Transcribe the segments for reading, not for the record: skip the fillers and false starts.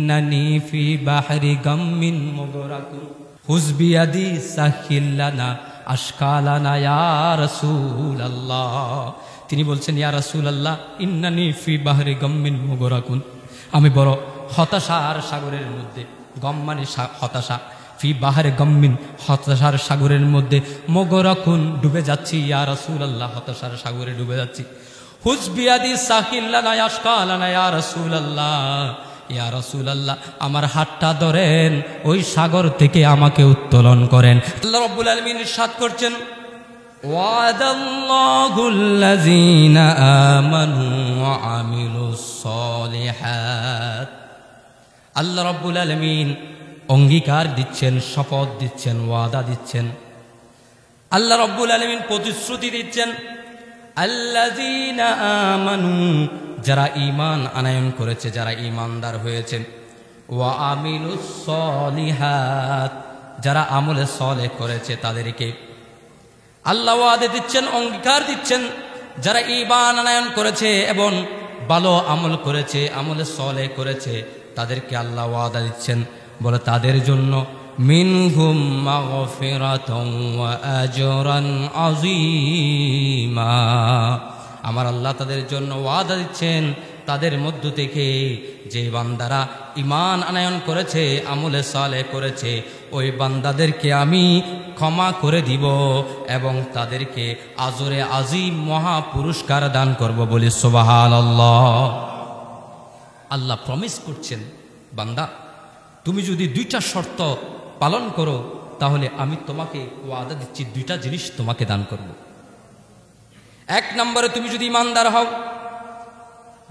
ইন্নানি ফি বাহরি গাম্মিন মুগরাকুন whose বিয়াদি Sahil লানা আশকালানা ইয়া রাসূলুল্লাহ। তিনি বলছেন, ইয়া রাসূলুল্লাহ, ইন্নানি ফি বাহরি গাম্মিন মুগরাকুন, আমি বড় হতাশার সাগরের মধ্যে, গম মানে হতাশা, ফি বাহরে গাম্মিন হতাশার সাগরের মধ্যে, মুগরাকুন ডুবে যাচ্ছি, ইয়া রাসূলুল্লাহ, হতাশার সাগরে ডুবে যাচ্ছি। হুজ বিয়াদি সাহিল লানা আশকালানা ইয়া রাসূলুল্লাহ, ইয়া রাসূলুল্লাহ, আমার হাতটা ধরেন, ওই সাগর থেকে আমাকে উত্তোলন করেন। আল্লাহ রাব্বুল আলামিন ইরশাদ করছেন, ওয়াদাল্লাহুল্লাযীনা আমানু ওয়া আমিলুস সালিহাত। আল্লাহ রাব্বুল আলামিন অঙ্গীকার দিচ্ছেন, শপথ দিচ্ছেন, ওয়াদা দিচ্ছেন। আল্লাহ রাব্বুল আলামিন প্রতিশ্রুতি দিচ্ছেন, আল্লাযীনা আমানু, যারা ঈমান আনয়ন করেছে, যারা ঈমানদার হয়েছে, ওয়া আমিলুস সালিহাত, যারা আমলে সালেহ করেছে তাদেরকে আল্লাহ ওয়াদা দিচ্ছেন, অঙ্গীকার দিচ্ছেন, যারা ঈমান আনয়ন করেছে এবং ভালো আমল করেছে, আমলে সালেহ করেছে, তাদেরকে আল্লাহ ওয়াদা দিচ্ছেন, বলে তাদের জন্য মিনহুম মাগফিরাতুন ওয়া আজরান আযীমা। আমার আল্লাহ তাদের জন্য ওয়াদা দিচ্ছেন, তাদের মধ্য থেকে যে বান্দারা ঈমান আনয়ন করেছে, আমলে সালেহ করেছে, ওই বান্দাদেরকে আমি ক্ষমা করে দিব এবং তাদেরকে আজরে আজিম মহা পুরস্কার দান করব, বলি সুবহানাল্লাহ। আল্লাহ প্রমিস করছেন, বান্দা তুমি যদি দুইটা শর্ত পালন করো, তাহলে আমি তোমাকে ওয়াদা দিচ্ছি দুইটা জিনিস তোমাকে দান করব। এক নম্বরে তুমি যদি ঈমানদার হও,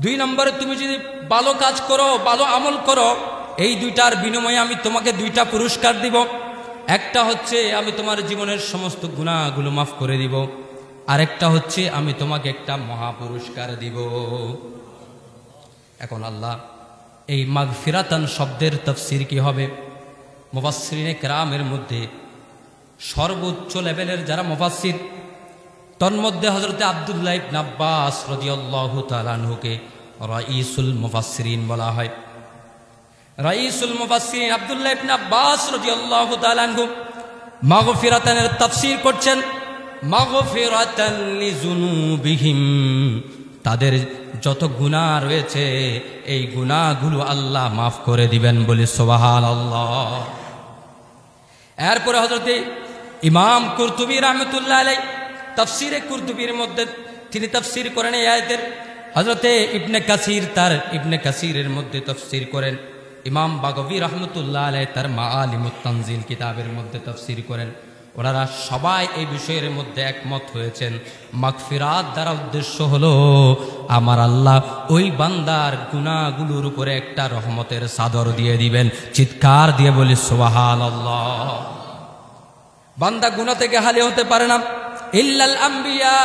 দুই নম্বরে তুমি যদি ভালো কাজ করো, ভালো আমল করো, এই দুইটার বিনিময়ে আমি তোমাকে দুইটা পুরস্কার দিব। একটা হচ্ছে আমি তোমার জীবনের সমস্ত গুনাহগুলো মাফ করে দিব, আরেকটা হচ্ছে আমি তোমাকে একটা মহা পুরস্কার দিব। এখন আল্লাহ এই মাগফিরাতান শব্দের তাফসীর কি হবে? মুফাসসিরিনে কেরামের মধ্যে সর্বোচ্চ লেভেলের যারা মুফাসসির, তন্মধ্যে হযরত আব্দুল্লাহ ইবনে আব্বাস রাদিয়াল্লাহু তাআলা আনহুকে রাইসুল মুফাসসিরিন বলা হয়। রাইসুল মুফাসসিরিন আব্দুল্লাহ ইবনে আব্বাস রাদিয়াল্লাহু তাআলা আনহু মাগফিরাতানের তাফসীর করছেন, মাগফিরাতান লিযুনুবিহিম, তাদের যত গুনাহ রয়েছে এই গুনাহগুলো আল্লাহ মাফ করে দিবেন, বলি সুবহানাল্লাহ। এরপরে হযরত ইমাম কুরতুবী রাহমাতুল্লাহ আলাইহি তাফসীরে কুরতুবীর মধ্যে তিনি তাফসীর করেন এই আয়াতের। হযরতে ইবনে কাসির তার ইবনে কাসিরের মধ্যে তাফসীর করেন। ইমাম বাগাবী রাহমাতুল্লাহ আলাইহি তার মাআলিমুত তানজিল কিতাবের মধ্যে তাফসীর করেন। ওনারা সবাই এই বিষয়ের মধ্যে একমত হয়েছেন, মাগফিরাত দ্বারা উদ্দেশ্য হলো আমার আল্লাহ ওই বান্দার গুনাহগুলোর উপরে একটা রহমতের চাদর দিয়ে দিবেন। চিৎকার দিয়ে বলি সুবহানাল্লাহ। বান্দা গুনাহ থেকে হালি হতে পারে না, ইল্লাল আম্বিয়া,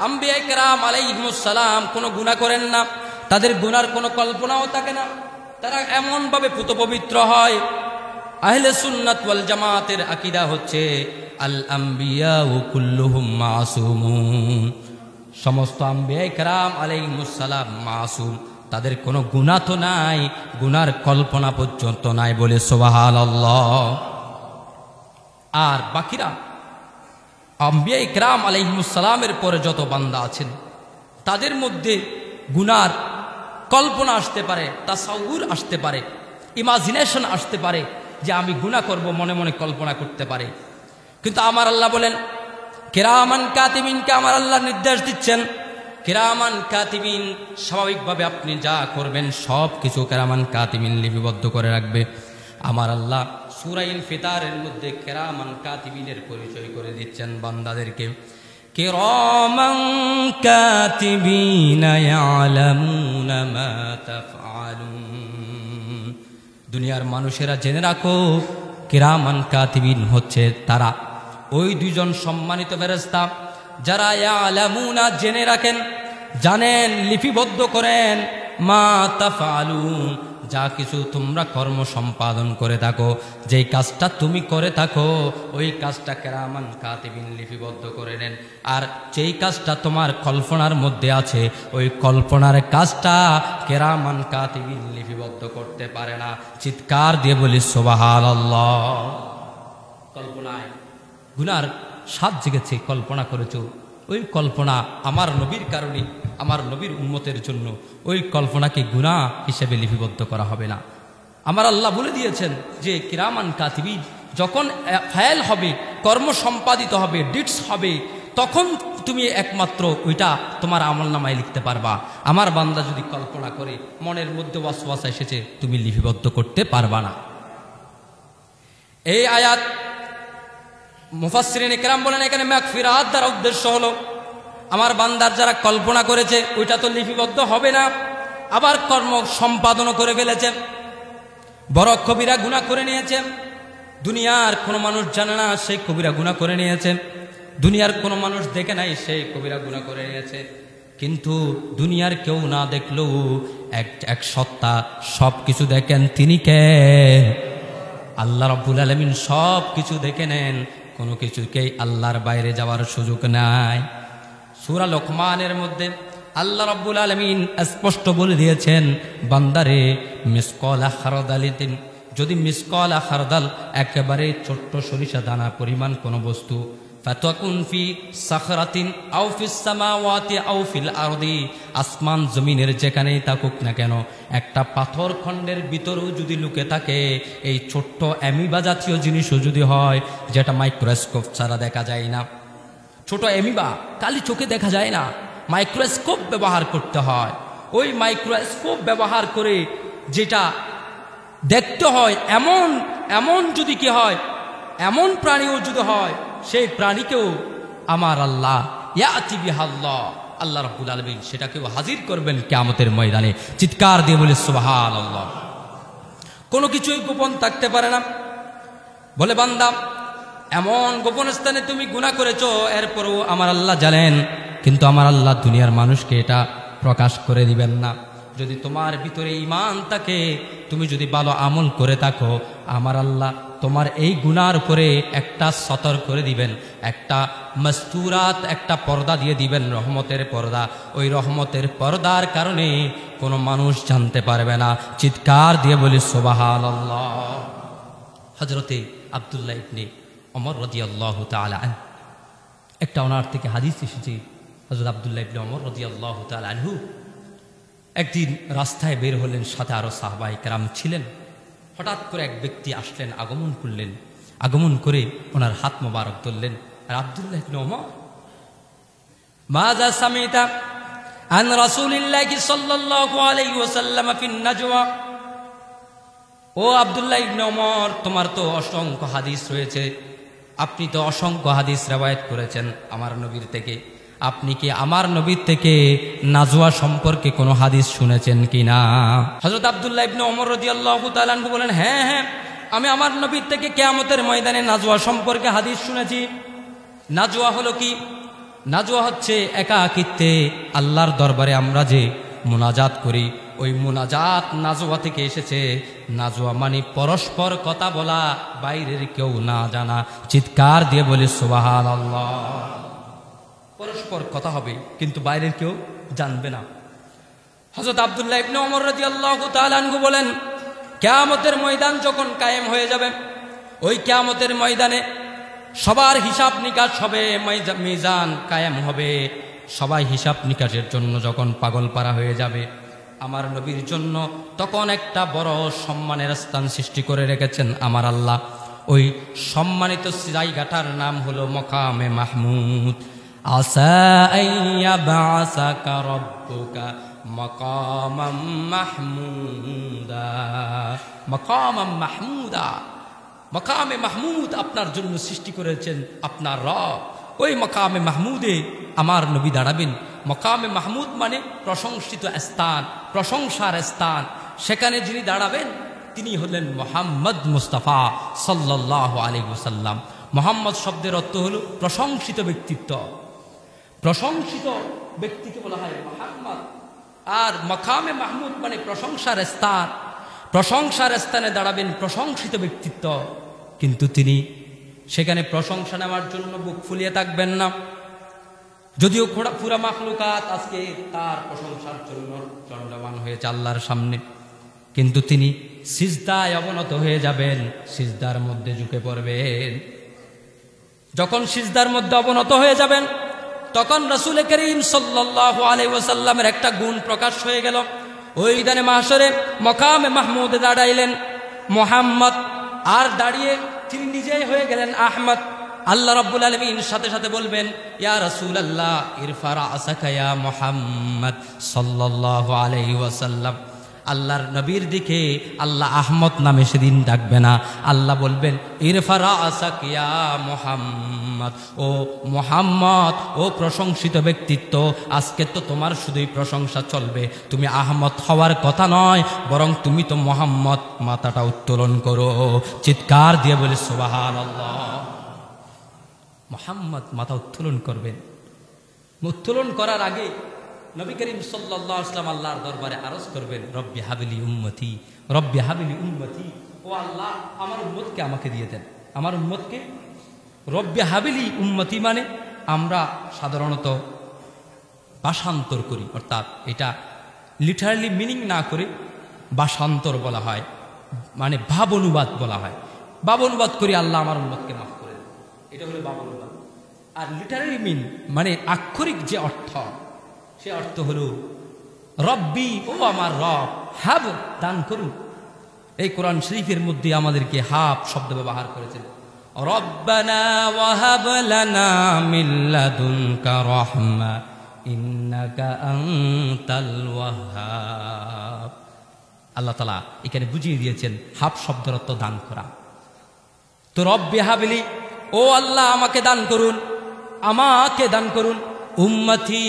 আম্বিয়া কেরাম আলাইহিমুস সালাম কোনো গুনাহ করেন না, তাদের গুনার কোনো কল্পনাও থাকে না, তারা এমন ভাবে পুত পবিত্র হয়। আহলে সুন্নাত ওয়াল জামাতের আকীদা হচ্ছে আল আম্বিয়া কুল্লুহুম মাসুমুন, সমস্ত আম্বিয়া কেরাম আলাইহিমুস সালাম মাসুম, তাদের কোনো গুনাহ তো নাই, গুনার কল্পনা পর্যন্ত নাই, বলে সুবহানাল্লাহ। আর বাকিরা আম্বিয়া ইকরাম আলাইহিমুস সালামের পরে যত বান্দা আছেন তাদের মধ্যে গুনার কল্পনা আসতে পারে, তাসাউর আসতে পারে, ইমাজিনেশন আসতে পারে যে আমি গুনাহ করব, মনে মনে কল্পনা করতে পারে। কিন্তু আমার আল্লাহ বলেন কিরামান কাতিবিনকে আমার আল্লাহ নির্দেশ দিচ্ছেন, কিরামান কাতিবিন, স্বাভাবিকভাবে আপনি যা করবেন সব কিছু কিরামান কাতিবিন লিপিবদ্ধ করে রাখবে। আমার আল্লাহ সূরা ইনফিতারের মধ্যে কিরামান কাতিবিনের পরিচয় করে দিচ্ছেন বান্দাদেরকে, কিরামান কাতিবিনা ইয়ালামুনা মা তাফআলুন। দুনিয়ার মানুষেরা জেনে রাখো, কিরামান কাতিবিন হচ্ছে তারা, ওই দুইজন সম্মানিত ফেরেশতা যারা ইয়ালামুনা জেনে রাখেন, জানেন, লিপিবদ্ধ করেন, মা তাফআলুন, যা কিছু তোমরা কর্ম সম্পাদন করে থাকো, যেই কাজটা তুমি করে থাকো ওই কাজটা কিরামান কাতিবিন লিপিবদ্ধ করে নেন। আর যেই কাজটা তোমার কল্পনার মধ্যে আছে ওই কল্পনার কাজটা কিরামান কাতিবিন লিপিবদ্ধ করতে পারে না। চিৎকার দিয়ে বলি সুবহানাল্লাহ। কল্পনায় গুনার স্বাদ জেগেছে, কল্পনা করেছো, ওই কল্পনা আমার নবীর কারণে, আমার নবীর উম্মতের জন্য, ওই কল্পনাকে গুনাহ হিসেবে লিপিবদ্ধ করা হবে না। আমার আল্লাহ বলে দিয়েছেন যে কিরামান কাতিবিন, যখন ফাইল হবে, কর্ম সম্পাদিত হবে, ডিটস হবে, তখন তুমি একমাত্র ওইটা তোমার আমলনামায় লিখতে পারবা। আমার বান্দা যদি কল্পনা করে, মনের মধ্যে ওয়াসওয়াসা এসেছে, তুমি লিপিবদ্ধ করতে পারবা না। এই আয়াত মুফাসসিরিন ইকরাম বলেন এখানে মাগফিরাত দ্বারা উদ্দেশ্য হলো আমার বান্দার যারা কল্পনা করেছে ওইটা তো লিপিবদ্ধ হবে না, আবার কর্ম সম্পাদনও করে ফেলেছে, বড় কবিরা গুনাহ করে নিয়েছে, দুনিয়ার কোনো মানুষ জানে না সেই কবিরা গুনাহ করে নিয়েছে, দুনিয়ার কোনো মানুষ দেখে নাই সেই কবিরা গুনাহ করে নিয়েছে। কিন্তু দুনিয়ার কেউ না দেখলেও এক সত্তা সব কিছু দেখেন, তিনি কে? আল্লাহ রাব্বুল আলামিন সব কিছু দেখে নেন, কোনো কিছুকেই আল্লাহর বাইরে যাওয়ার সুযোগ নাই। সূরা লোকমানের মধ্যে আল্লাহ রাব্বুল আলামিন স্পষ্ট বলে দিয়েছেন, বান্দারে মিসকালা খারদালিন, যদি মিসকালা খারদাল একেবারে ছোট্ট সরিষা দানা পরিমাণ কোনো বস্তু, ফাতাকুন ফি সাখরাতিন আও ফিস সামাওয়াতি আও ফিল আরদি, আসমান জমিনের যেখানেই থাকুক না কেন, একটা পাথর খণ্ডের ভিতরেও যদি লুকে থাকে, এই ছোট্ট অ্যামিবা জাতীয় জিনিসও যদি হয়, যেটা মাইক্রোস্কোপ ছাড়া দেখা যায় না, ছোট অ্যামিবা কালি চোখে দেখা যায় না, মাইক্রোস্কোপ ব্যবহার করতে হয়, ওই মাইক্রোস্কোপ ব্যবহার করে যেটা দেখতে হয়, এমন যদি কি হয়, এমন প্রাণীও যদি হয়, সেই প্রাণীকেও আমার আল্লাহ ইয়াতি বিহাল্লাহ, আল্লাহ রাব্বুল আলামিন সেটাকেও হাজির করবেন কিয়ামতের ময়দানে। চিৎকার দিয়ে বলে সুবহানাল্লাহ। কোনো কিছুই গোপন থাকতে পারে না। বলে বান্দা এমন গোপন স্থানে তুমি গুনাহ করেছো, এরপরও আমার আল্লাহ জানেন, কিন্তু আমার আল্লাহ দুনিয়ার মানুষকে এটা প্রকাশ করে দিবেন না। যদি তোমার ভিতরে ঈমান থাকে, তুমি যদি ভালো আমল করে থাকো, আমার আল্লাহ তোমার এই গুনার উপরে একটা সতর করে দিবেন, একটা মস্তুরাত, একটা পর্দা দিয়ে দিবেন, রহমতের পর্দা। ওই রহমতের পর্দার কারণে কোনো মানুষ জানতে পারবে না। চিৎকার দিয়ে বলি সুবহানাল্লাহ। হযরতে আব্দুল্লাহ ইবনে ওমর রাদিয়াল্লাহু তাআলা আনহু, একটা ওনার থেকে হাদিস এসেছে, হযরত আব্দুল্লাহ ইবনে ওমর রাদিয়াল্লাহু তাআলা আনহু একদিন রাস্তায় বের হলেন, সাথে আরো সাহাবায়ে কেরাম ছিলেন। হঠাৎ করে এক ব্যক্তি আসলেন, আগমন করলেন, আগমন করে ওনার হাত মোবারক ধরলেন। আর আব্দুল্লাহ ইবনে ওমর, মাযা সামিতা আন রাসূলিল্লাহি সাল্লাল্লাহু আলাইহি ওয়াসাল্লাম ফিন নাজওয়া, ও আব্দুল্লাহ ইবনে ওমর, তোমার তো অসংখ্য হাদিস রয়েছে, আপনি তো অসংখ্য হাদিস রিওয়ায়াত করেছেন আমার নবীর থেকে, আপনি কি আমার নবীর থেকে নাজওয়া সম্পর্কে কোনো হাদিস শুনেছেন কিনা? হযরত আব্দুল্লাহ ইবনে ওমর রাদিয়াল্লাহু তাআলা আনহু বলেন, হ্যাঁ হ্যাঁ, আমি আমার নবীর থেকে কিয়ামতের ময়দানে নাজওয়া সম্পর্কে হাদিস শুনেছি। নাজওয়া হলো কি? নাজওয়া হচ্ছে একাকিত্বে আল্লাহর দরবারে আমরা যে মুনাজাত করি, ওই মুনাজাত নাজওয়া থেকে এসেছে। নাজওয়া মানে পরস্পর কথা বলা, বাইরের কেউ না জানা। চিৎকার দিয়ে বলি সুবহানাল্লাহ। পরস্পর কথা হবে কিন্তু বাইরের কেউ জানবে না। হযরত আব্দুল্লাহ ইবনে ওমর রাদিয়াল্লাহু তাআলা আনহু বলেন, কিয়ামতের ময়দান যখন কায়েম হয়ে যাবে, ওই কিয়ামতের ময়দানে সবার হিসাব নিকাশ হবে, মিজান কায়েম হবে, সবাই হিসাব নিকাশের জন্য যখন পাগল পারা হয়ে যাবে, আমার নবীর জন্য তখন একটা বড় সম্মানের স্থান সৃষ্টি করে রেখেছেন আমার আল্লাহ। ওই সম্মানিত জায়গাটার নাম হলো মাকামে মাহমুদ। আসা আইয়াবাসাকা রাব্বুকা মাকামাম মাহমুদা, মাকামাম মাহমুদা, মাকামে মাহমুদ আপনার জন্য সৃষ্টি করেছেন আপনার রব। ওই মাকামে মাহমুদে আমার নবী দাঁড়াবেন। মাকামে মাহমুদ মানে প্রশংসিত স্থান, প্রশংসার স্থান। সেখানে যিনি দাঁড়াবেন তিনি হলেন মুহাম্মদ মুস্তাফা সাল্লাল্লাহু আলাইহি ওয়াসাল্লাম। মুহাম্মদ শব্দের অর্থ হলো প্রশংসিত ব্যক্তিত্ব। প্রশংসিত ব্যক্তিকে বলা হয় মুহাম্মদ। আর মাকামে মাহমুদ মানে প্রশংসার স্থান। প্রশংসার স্থানে দাঁড়াবেন প্রশংসিত ব্যক্তিত্ব, কিন্তু তিনি সেখানে প্রশংসা নেওয়ার জন্য বুক ফুলিয়ে থাকবেন না। যদিও পুরা মাখলুকাত আজকে তার প্রশংসার জন্য চণ্ডামান হয়েছে আল্লাহর সামনে, কিন্তু তিনি সিজদায় অবনত হয়ে যাবেন, সিজদার মধ্যে ঝুঁকে পড়বেন। যখন সিজদার মধ্যে অবনত হয়ে যাবেন তখন রাসূল করিম সাল্লাল্লাহু আলাইহি ওয়াসাল্লামের একটা গুণ প্রকাশ হয়ে গেল। ওই দিনে মাহশরে মকামে মাহমুদে দাঁড়াইলেন মুহাম্মদ, আর দাঁড়িয়ে তিনি নিজেই হয়ে গেলেন আহমদ। আল্লাহ রাব্বুল আলামিন সাথে সাথে বলবেন, ইয়া রাসূলুল্লাহ ইরফা রাসাকা ইয়া মুহাম্মদ সাল্লাল্লাহু আলাইহি ওয়াসাল্লাম। আল্লাহর নবীর দিকে আল্লাহ আহমদ নামে সেদিন ডাকবে না, আল্লাহ বলবেন ইরফা রাসাকা ইয়া মুহাম্মদ, ও মুহাম্মদ, ও প্রশংসিত ব্যক্তিত্ব, আজকে তো তোমার শুধুই প্রশংসা চলবে, তুমি আহমদ হওয়ার কথা নয়, বরং তুমি তো মুহাম্মদ, মাথাটা উত্তোলন করো। চিৎকার দিয়ে বলে সুবহানাল্লাহ। মুহাম্মদ মাথা উত্তোলন করবেন। উত্তোলন করার আগে নবী করিম সাল্লাল্লাহু আলাইহি ওয়াসাল্লাম আল্লাহর দরবারে আরজ করবেন, রব্বি হাবলি উম্মতি, রব্বি হাবলি উম্মতি, ও আল্লাহ আমার উম্মতকে আমাকে দিয়ে দেন, আমার উম্মতকে। রব্বি হাবলি উম্মতি মানে আমরা সাধারণত ভাষান্তর করি, অর্থাৎ এটা লিটারালি মিনিং না করে ভাষান্তর বলা হয়, মানে ভাব অনুবাদ বলা হয়। ভাব অনুবাদ করি আল্লাহ আমার উম্মতকে মাফ করে দেন, এটা হলো ভাব অনুবাদ। আর লিটারালি মিন মানে আক্ষরিক যে অর্থ, সে অর্থ হলো রব্বি, ও আমার রব, হাব দান করুন। এই কোরআন শরীফের মধ্যে আমাদেরকে হাব শব্দ ব্যবহার করেছেন, রব্বানা ওয়াহাব লানা মিন লাদুনকা রাহমা ইন্নাকা আনতাল ওয়াহ্হাব। আল্লাহ তাআলা এখানে বুঝিয়ে দিয়েছেন হাব শব্দের অর্থ দান করা। তো রব্বি হাবলি, ও আল্লাহ আমাকে দান করুন, আমাকে দান করুন, উম্মতি,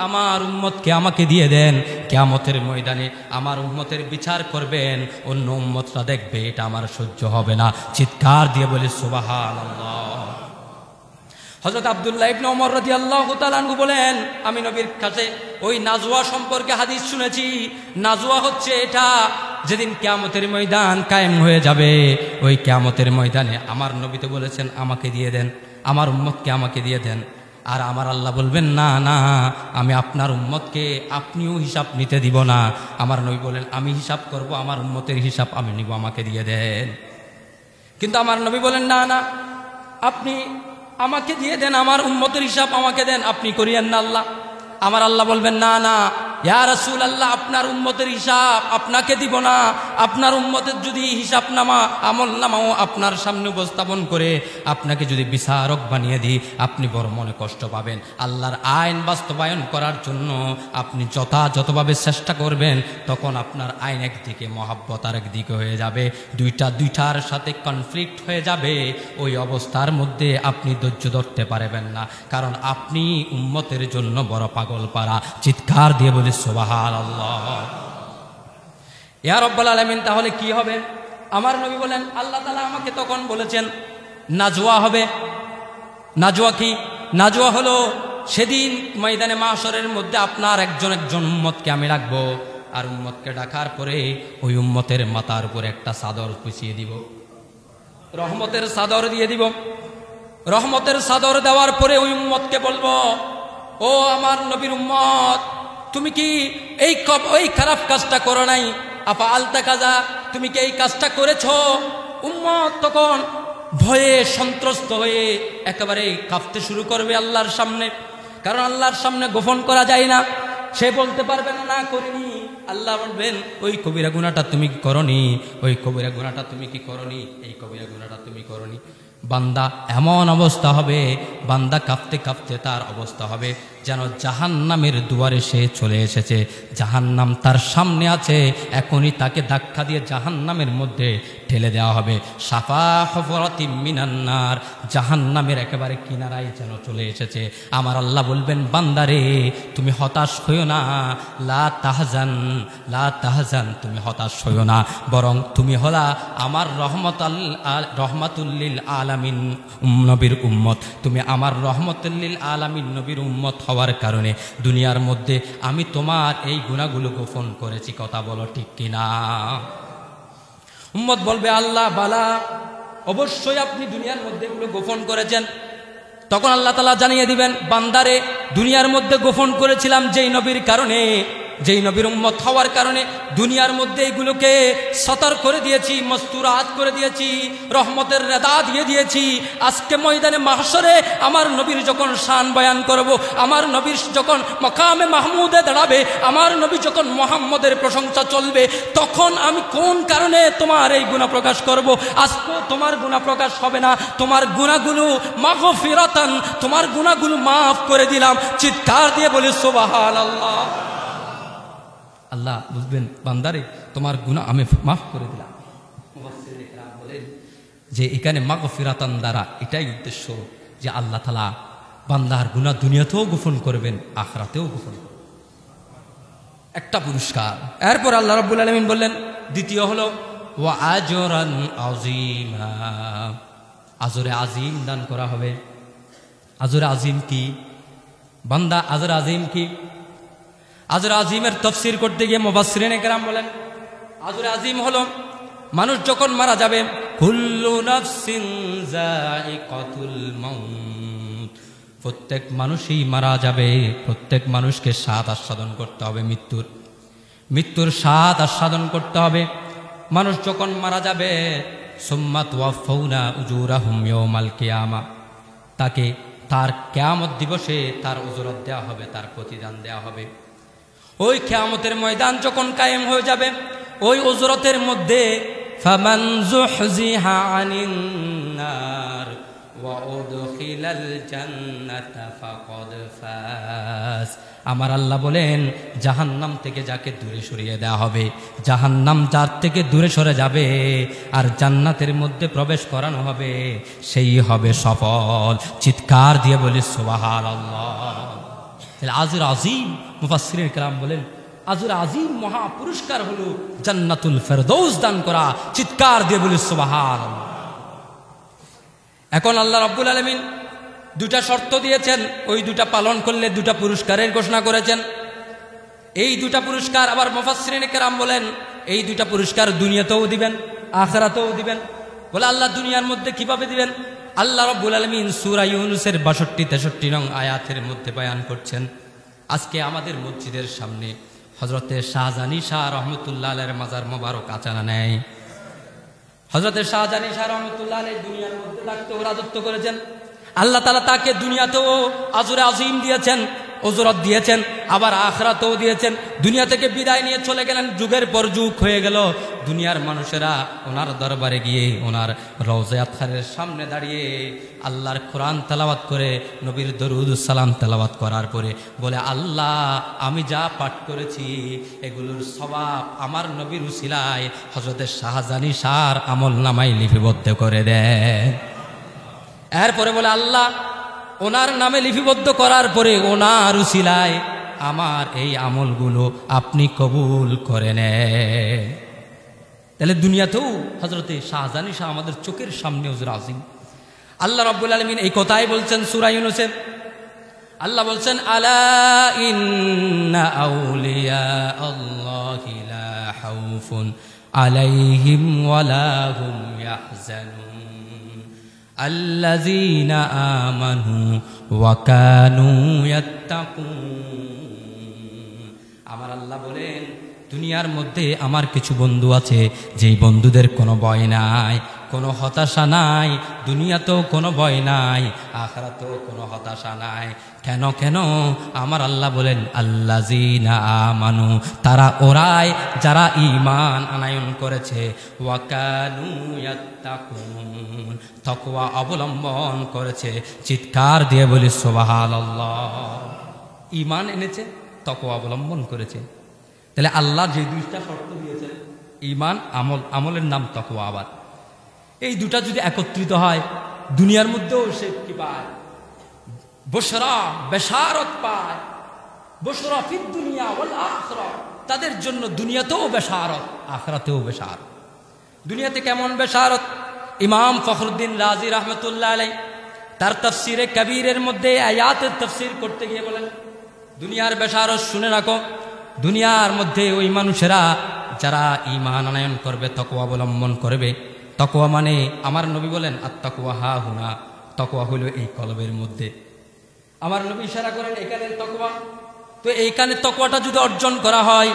আমার উম্মতকে আমাকে দিয়ে দেন। কিয়ামতের ময়দানে আমার উম্মতের বিচার করবেন, অন্য উম্মতরা দেখবে, এটা আমার সহ্য হবে না। চিৎকার দিয়ে বলে সুবহানাল্লাহ। হযরত আব্দুল্লাহ ইবনে ওমর রাদিয়াল্লাহু তাআলা আনহু বলেন, আমি নবীর কাছে ওই নাজওয়া সম্পর্কে হাদিস শুনেছি। নাজওয়া হচ্ছে এটা, যেদিন কিয়ামতের ময়দান কায়েম হয়ে যাবে, ওই কিয়ামতের ময়দানে আমার নবী তো বলেছেন আমাকে দিয়ে দেন, আমার উম্মতকে আমাকে দিয়ে দেন। আর আমার আল্লাহ বলবেন, না না, আমি আপনার উম্মতকে আপনিও হিসাব নিতে দিব না। আমার নবী বলেন, আমি হিসাব করব, আমার উম্মতের হিসাব আমি নিব, আমাকে দিয়ে দেন। কিন্তু আমার নবী বলেন, না না, আপনি আমাকে দিয়ে দেন, আমার উম্মতের হিসাব আমাকে দেন, আপনি করিয়েন না আল্লাহ। আমার আল্লাহ বলবেন, না না ইয়া রাসূলুল্লাহ, আপনার উম্মতের হিসাব আপনাকে দিব না। আপনার উম্মতের যদি হিসাব নামা আমল নামাও আপনার সামনে উপস্থাপন করে আপনাকে যদি বিচারক বানিয়ে দিই, আপনি বড় মনে কষ্ট পাবেন। আল্লাহর আইন বাস্তবায়ন করার জন্য আপনি যথাযথভাবে চেষ্টা করবেন, তখন আপনার আইন একদিকে, মহাব্বত আর একদিকে হয়ে যাবে, দুইটার সাথে কনফ্লিক্ট হয়ে যাবে। ওই অবস্থার মধ্যে আপনি ধৈর্য ধরতে পারবেন না, কারণ আপনি উম্মতের জন্য বড় পাগল পারা। চিৎকার দিয়ে বলে সুবহানাল্লাহ। ইয়া রাব্বুল আলামিন, তাহলে কি হবে? আমার নবী বলেন, আল্লাহ তাআলা আমাকে তখন বলেছেন নাজওয়া হবে। নাজওয়া কি? নাজওয়া হলো সেদিন ময়দানে মাহশরের মধ্যে আপনার একজন উম্মতকে আমি রাখবো, আর উম্মতকে ডাকার পরে ওই উম্মতের মাথার উপরে একটা চাদর বিছিয়ে দিব, রহমতের চাদর দিয়ে দিব। রহমতের চাদর দেওয়ার পরে ওই উম্মতকে বলবো, ও আমার নবীর উম্মত, তুমি কি এই খারাপ কাজটা করো নাই? আফা আলতা কাজা, তুমি কি এই কাজটা করেছো? উম্মত তখন ভয়ে সন্ত্রস্ত হয়ে একেবারে কাঁপতে শুরু করবে আল্লাহর সামনে, কারণ আল্লাহর সামনে গোপন করা যায় না। সে বলতে পারবে না, না করিনি। আল্লাহ বলবেন, ওই কবিরা গুনাহটা তুমি কি করনি? ওই কবিরা গুনাহটা তুমি কি করনি? এই কবিরা গুনাহটা তুমি করনি। বান্দা এমন অবস্থা হবে, বান্দা কাঁপতে কাঁপতে তার অবস্থা হবে যেন জাহান্নামের দুয়ারে সে চলে এসেছে, জাহান্নাম তার সামনে আছে, এখনই তাকে ধাক্কা দিয়ে জাহান্নামের মধ্যে ঠেলে দেওয়া হবে। সাফা হুফরাতিম মিনান নার, জাহান্নামের একেবারে কিনারায় যেন চলে এসেছে। আমার আল্লাহ বলবেন, বান্দারে তুমি হতাশ হইও না, লা তাহজান, লা তাহজান, তুমি হতাশ হইও না, বরং তুমি হলা আমার রহমাতুল লিল আলামিন আলামিন নবীর উম্মত, তুমি আমার রহমতুল লিল আলামিন নবীর উম্মত হওয়ার কারণে দুনিয়ার মধ্যে আমি তোমার এই গুনাহগুলো গোপন করেছি। কথা বলো ঠিক কিনা? উম্মত বলবে আল্লাহ বালা, অবশ্যই আপনি দুনিয়ার মধ্যে এগুলো গোপন করেছেন। তখন আল্লাহ তাআলা জানিয়ে দিবেন, বান্দারে দুনিয়ার মধ্যে গোপন করেছিলাম যেই নবীর কারণে, যেই নবীর উম্মত হওয়ার কারণে দুনিয়ার মধ্যে এগুলোকে সতর করে দিয়েছি, মস্তুরাত করে দিয়েছি, রহমতের রেদা দিয়ে দিয়েছি। আজকে ময়দানে মাহশরে আমার নবীর যখন শান বয়ান করব, আমার নবীর যখন মাকামে মাহমুদে দাঁড়াবে, আমার নবী যখন মুহাম্মদের প্রশংসা চলবে, তখন আমি কোন কারণে তোমার এই গুনাহ প্রকাশ করব? আজকে তোমার গুনাহ প্রকাশ হবে না, তোমার গুনাহগুলো মাগফিরাতান, তোমার গুনাহগুলো মাফ করে দিলাম। চিৎকার দিয়ে বলি সুবহানাল্লাহ। আল্লাহ বুঝবেন, বান্দারে তোমার গুনাহ আমি মাফ করে দিলাম। মুফাসসিরিনে কেরাম বলেন যে এখানে মাগফিরাতান দ্বারা এটাই উদ্দেশ্য যে আল্লাহ তাআলা বান্দার গুনাহ দুনিয়াতেও গোপন করবেন, আখিরাতেও গোপন করবেন। একটা পুরস্কার। এরপর আল্লাহ রাব্বুল আলামিন বললেন, দ্বিতীয় হলো ওয়া আজরান আযীমা, আজরে আযীম দান করা হবে। আজরে আযীম কি বান্দা? আজরে আযীম কি? আজরে আযীমের তাফসীর করতে গিয়ে মুফাসসিরিনে কেরাম বলেন, আজরে আযীম হলো মানুষ যখন মারা যাবে, কুল্লু নাফসিন যায়িকাতুল মাউত, প্রত্যেক মানুষই মারা যাবে, প্রত্যেক মানুষকে স্বাদ আস্বাদন করতে হবে মৃত্যুর স্বাদ আস্বাদন করতে হবে। মানুষ যখন মারা যাবে, সুম্মা তুওয়াফাউনা উজুরাহুম ইয়াওমাল কিয়ামা, তাকে তার কিয়ামত দিবসে তার উজরত দেওয়া হবে, তার প্রতিদান দেওয়া হবে। ওই কিয়ামতের ময়দান যখন কায়েম হয়ে যাবে, ওই উজরতের মধ্যে ফামান যুহজিহা আনিন নার ওয়া উদখিলাল জান্নাতা ফাকাদ ফাজ, আমার আল্লাহ বলেন জাহান্নাম থেকে যাকে দূরে সরিয়ে দেওয়া হবে, জাহান্নাম যার থেকে দূরে সরে যাবে আর জান্নাতের মধ্যে প্রবেশ করানো হবে, সেই হবে সফল। চিৎকার দিয়ে বলি সুবহানাল্লাহ। আজর আযীম, মুফাসসিরিনে কেরাম বলেন আজর আযীম মহা পুরস্কার হলো জান্নাতুল ফেরদৌস দান করা। চিৎকার দিয়ে বলি সুবহানাল্লাহ। এখন আল্লাহ রাব্বুল আলামিন দুটা শর্ত দিয়েছেন, ওই দুটা পালন করলে দুটা পুরস্কারের ঘোষণা করেছেন। এই দুটা পুরস্কার আবার মুফাসসিরিনে কেরাম বলেন এই দুটা পুরস্কার দুনিয়াতেও দিবেন, আখিরাতেও দিবেন। বলে আল্লাহ দুনিয়ার মধ্যে কিভাবে দিবেন? আল্লাহ রাব্বুল আলামিন সূরা ইউনূসের 62-63 নং আয়াতের মধ্যে বয়ান করছেন। আজকে আমাদের মসজিদের সামনে হযরতে শাহজানি শাহ রহমতুল্লাহ আলাইহির মাজার মোবারক আচানা নেয়। হযরতে শাহজানি শাহ রহমতুল্লাহ আলাইহি দুনিয়ার মধ্যে থাকতেও রাজত্ব করেছেন। আল্লাহ তাআলা তাকে দুনিয়াতেও আজরে আযীম দিয়েছেন, উজরত দিয়েছেন, আবার আখিরাতেও দিয়েছেন। দুনিয়া থেকে বিদায় নিয়ে চলে গেলেন, যুগের পর যুগ হয়ে গেল। দুনিয়ার মানুষেরা ওনার দরবারে গিয়ে ওনার রওজা আতহারের সামনে দাঁড়িয়ে আল্লাহর কোরআন তেলাওয়াত করে, নবীর দরুদ সালাম তেলাওয়াত করার পরে বলে, আল্লাহ আমি যা পাঠ করেছি এগুলোর সওয়াব আমার নবীর উসিলায় হযরতে শাহজানি শাহর আমল নামায় লিপিবদ্ধ করে দেন। এরপরে বলে, আল্লাহ ওনার নামে লিপিবদ্ধ করার পরে ওনার উসিলায় আমার এই আমলগুলো আপনি কবুল করে নেন। তাহলে দুনিয়াতেও হযরতে শাহজানি শাহ আমাদের চোখের সামনে হুজুর আযীম। আল্লাহ রাব্বুল আলামিন এই কথাই বলছেন সূরা ইউনূসে। আল্লাহ বলছেন, আলা ইন্না আউলিয়া আল্লাহি লা খাউফুন আলাইহিম ওয়ালা হুম ইয়াহজানুন আল্লাযীনা আমানু ওয়া কানু ইয়াত্তাকুন। আমার আল্লাহ বলেন দুনিয়ার মধ্যে আমার কিছু বন্ধু আছে, যেই বন্ধুদের কোনো ভয় নাই, কোনো হতাশা নাই। দুনিয়াতেও কোনো ভয় নাই, আখিরাতেও কোনো হতাশা নাই। কেন কেন? আমার আল্লাহ বলেন আল্লাযীনা আমানু, তারা ওরাই যারা ঈমান আনয়ন করেছে, ওয়া কানু ইয়াত্তাকুন, তাকওয়া অবলম্বন করেছে। চিৎকার দিয়ে বলি সুবহানাল্লাহ। ঈমান এনেছে, তাকওয়া অবলম্বন করেছে। তাহলে আল্লাহ যে দুইটা শর্ত দিয়েছেন, ঈমান, আমল, আমলের নাম তাকওয়া। আবার এই দুটা যদি একত্রিত হয়, দুনিয়ার মধ্যেও সে কি পায়? বুশরা, বেশারত পায়। বুশরা ফিদ দুনিয়া ওয়াল আখিরা, তাদের জন্য দুনিয়াতেও বেশারত, আখিরাতেও বেশারত। দুনিয়াতে কেমন বেশারত? ইমাম ফখরুদ্দিন রাজি রহমতুল্লাহ আলাই তার তাফসিরে কবিরের মধ্যে আয়াতের তাফসির করতে গিয়ে বলেন, দুনিয়ার বেশারত শুনে রাখো, দুনিয়ার মধ্যে ওই মানুষেরা যারা ঈমান আনয়ন করবে, তাকওয়া অবলম্বন করবে। তাকওয়া মানে আমার নবী বলেন আত্তাকওয়া হা হুনা, তাকওয়া হলো এই কলবের মধ্যে। আমার নবী ইশারা করেন এখানে তাকওয়া। তো এইখানে তাকওয়াটা যদি অর্জন করা হয়,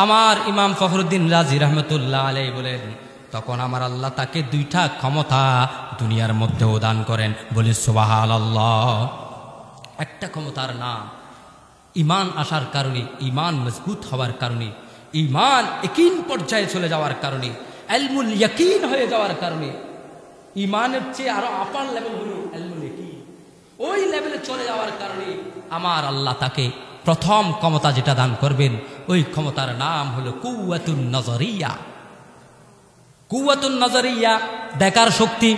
আমার ইমাম ফখরুদ্দিন রাজি রহমতুল্লাহ আলাইহি বলেন, তখন আমার আল্লাহ তাকে দুইটা ক্ষমতা দুনিয়ার মধ্যেও দান করেন। বলি সুবহানাল্লাহ। একটা ক্ষমতার নাম ঈমান আসার কারণে, ঈমান মজবুত হওয়ার কারণে, ঈমান ইয়াকিন পর্যায়ে চলে যাওয়ার কারণে, ইলমুল ইয়াকিন হয়ে যাওয়ার কারণে, ঈমানের চেয়ে আরো আপার লেভেল হলো ইলমুল ইয়াকিন। ওই লেভেলে চলে যাওয়ার কারণে আমার আল্লাহ তাকে প্রথম ক্ষমতা যেটা দান করবেন, ওই ক্ষমতার নাম হলো কুওয়াতুন নজরিয়া। কুওয়াতুন নজরিয়া, দেখার শক্তি।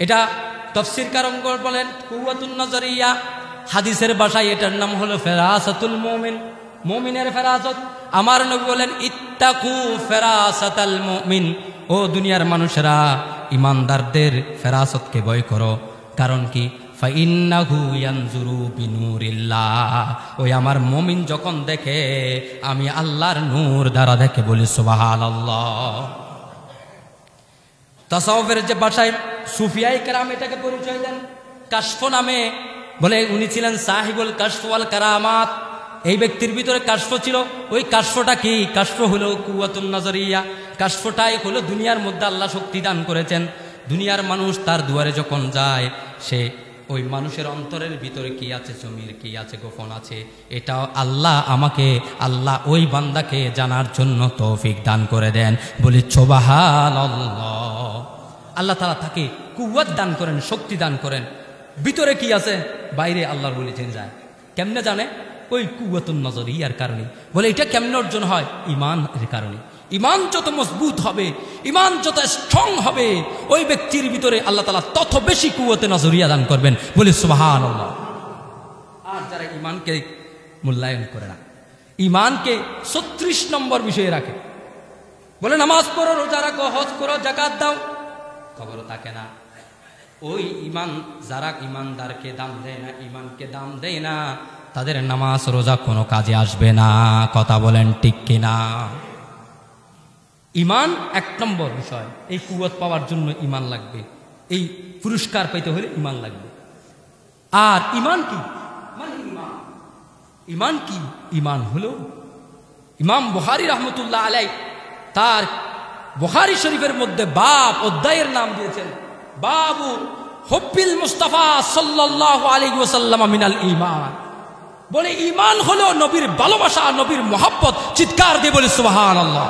এটা তাফসীরকারগণ বলেন কুওয়াতুন নজরিয়া, হাদিসের ভাষায় এটার নাম হলো ফেরাসাতুল মুমিন, মুমিনের ফেরাসত। আমার নবী বলেন ইত্তাকু ফেরাসাতাল মুমিন, ও দুনিয়ার মানুষেরা ঈমানদারদের ফেরাসতকে ভয় করো। কারণ কি? ফাইন্নাহু ইয়ানজুরু বিনুরিল্লাহ, ওই আমার মুমিন যখন দেখে আমি আল্লাহর নূর দ্বারা দেখে। বলি সুবহানাল্লাহ। তাসাউফের যে ভাষায় সুফিয়ায়ে কেরাম এটাকে পরিচয় দেন কাশফ নামে, বলে উনি ছিলেন সাহিবুল কাশফ ওয়াল কারামাত। এই ব্যক্তির ভিতরে কাশফ ছিল। ওই কাশফটা কি? কাশফ হলো কুওয়াতুন নজরিয়া। কাশফটাই হলো দুনিয়ার মধ্যে আল্লাহ শক্তি দান করেছেন। দুনিয়ার মানুষ তার দুয়ারে যখন যায়, সে ওই মানুষের অন্তরের ভিতরে কি আছে, জমির কি আছে, গোপন আছে, এটাও আল্লাহ আমাকে, আল্লাহ ওই বান্দাকে জানার জন্য তৌফিক দান করে দেন। বলি সুবহানাল্লাহ। আল্লাহ তাআলা তাকে কুওয়াত দান করেন, শক্তি দান করেন। ভিতরে কি আছে, বাইরে আল্লাহর বলি জেনে যায়। কেমনে জানে? ওই কুওয়াতুন নজরিয়ার কারণে। বলে এটা কেমনে অর্জন হয়? ঈমানের কারণে। ঈমান যত মজবুত হবে, ঈমান যত স্ট্রং হবে, ওই ব্যক্তির ভিতরে আল্লাহ তাআলা তত বেশি কুওয়াতে নজরিয়া দান করবেন। বলি সুবহানাল্লাহ। আর যারা ঈমানকে মূল্যায়ন করে না, ঈমানকে 36 নম্বর বিষয়ে রাখে, বলে নামাজ পড়ো, রোজা রাখো, হজ করো, যাকাত দাও, খবরও থাকে না। ওই ঈমান যারা ঈমানদারকে দাম দেয় না, ঈমানকে দাম দেয় না, তাদের নামাজ রোজা কোনো কাজে আসবে না। কথা বলেন ঠিক কিনা? ঈমান এক নম্বর বিষয়। এই কুওয়াত পাওয়ার জন্য ঈমান লাগবে, এই পুরস্কার পেতে হলে ঈমান লাগবে। আর ঈমান কি? মানে ঈমান কি? ঈমান হলো, ইমাম বুখারী রাহমাতুল্লাহ আলাইহি তার বুখারী শরীফের মধ্যে বাব অধ্যায়ের নাম দিয়েছেন বাবু হুব্বিল মুস্তাফা সাল্লাল্লাহু আলাইহি ওয়াসাল্লাম মিনাল ঈমান। বলে ঈমান হলো নবীর ভালোবাসা, নবীর মহব্বত। চিৎকার দিয়ে বলি সুবহানাল্লাহ।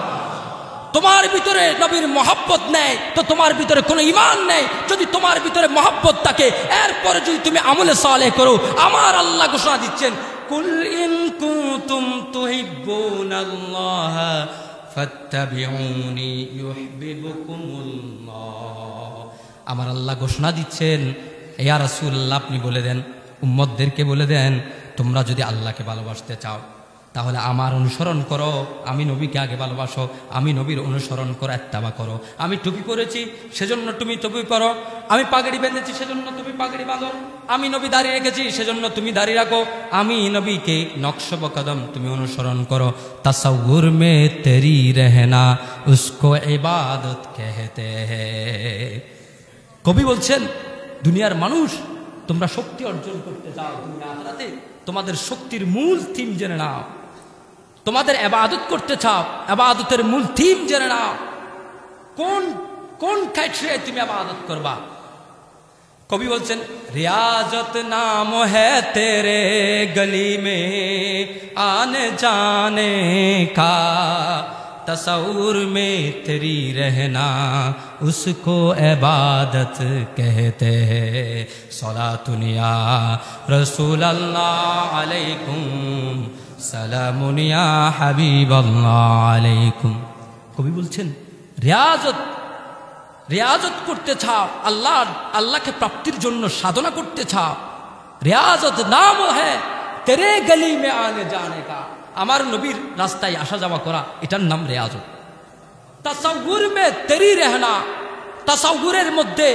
তোমার ভিতরে নবীর মহব্বত নেই তো তোমার ভিতরে কোনো ঈমান নেই। যদি তোমার ভিতরে মহব্বত থাকে, এরপরে যদি তুমি আমলে সালেহ করো, আমার আল্লাহ ঘোষণা দিচ্ছেন কুল ইন কুনতুম তুহিব্বুনাল্লাহ ফাত্তাবিউনি ইউহিব্বুকুমুল্লাহ। আমার আল্লাহ ঘোষণা দিচ্ছেন, ইয়া রাসূলুল্লাহ আপনি বলে দেন, উম্মতদেরকে বলে দেন, তোমরা যদি আল্লাহকে ভালোবাসতে চাও তাহলে আমার অনুসরণ করো। আমি নবীকে আগে ভালোবাসো, আমি নবীর অনুসরণ করো, ইত্তেবা করো। আমি টুপি পরেছি সেজন্য তুমি টুপি পরো, আমি পাগড়ি বেঁধেছি সেজন্য তুমি পাগড়ি বাঁধো, আমি নবী দাঁড়িয়ে রেখেছি সেজন্য তুমি দাঁড়িয়ে রাখো, আমি নবীকে নকশ কদম তুমি অনুসরণ করো। তাসাউর মে তেরি রহনা উসকো ইবাদত कहते हैं। কবি বলছেন, দুনিয়ার মানুষ তোমরা শক্তি অর্জন করতে যাও দুনিয়া আখিরাতে, তোমাদের শক্তির মূল থিম জেনে নাও। তোমাদের ইবাদত করতে চাও, ইবাদতের মূল থিম জেনে নাও। কোন কোন ক্রাইটেরিয়ায় তুমি ইবাদত করবা? কবি বলছেন, রিয়াজত নাম হ্যায় তেরে গলি মে আনে জানে কা, तसव्वुर में तेरी रहना उसको इबादत कहते हैं। सलातुन या रसूल अल्लाह अलैकुम, सलामुन या हबीब अल्लाह अलैकुम। কবি বলছেন, রিয়াজত করতে চাও, আল্লাহকে প্রাপ্তির জন্য সাধনা করতে চাও, রিয়াজত নাম হ্যায় তেরে গলি মে আনে জানে কা, আমার নবীর রাস্তায় আসা যাওয়া করা, এটার নাম রিয়াজত। তাসাউর মে তেরি রহনা, তাসাউরের মধ্যে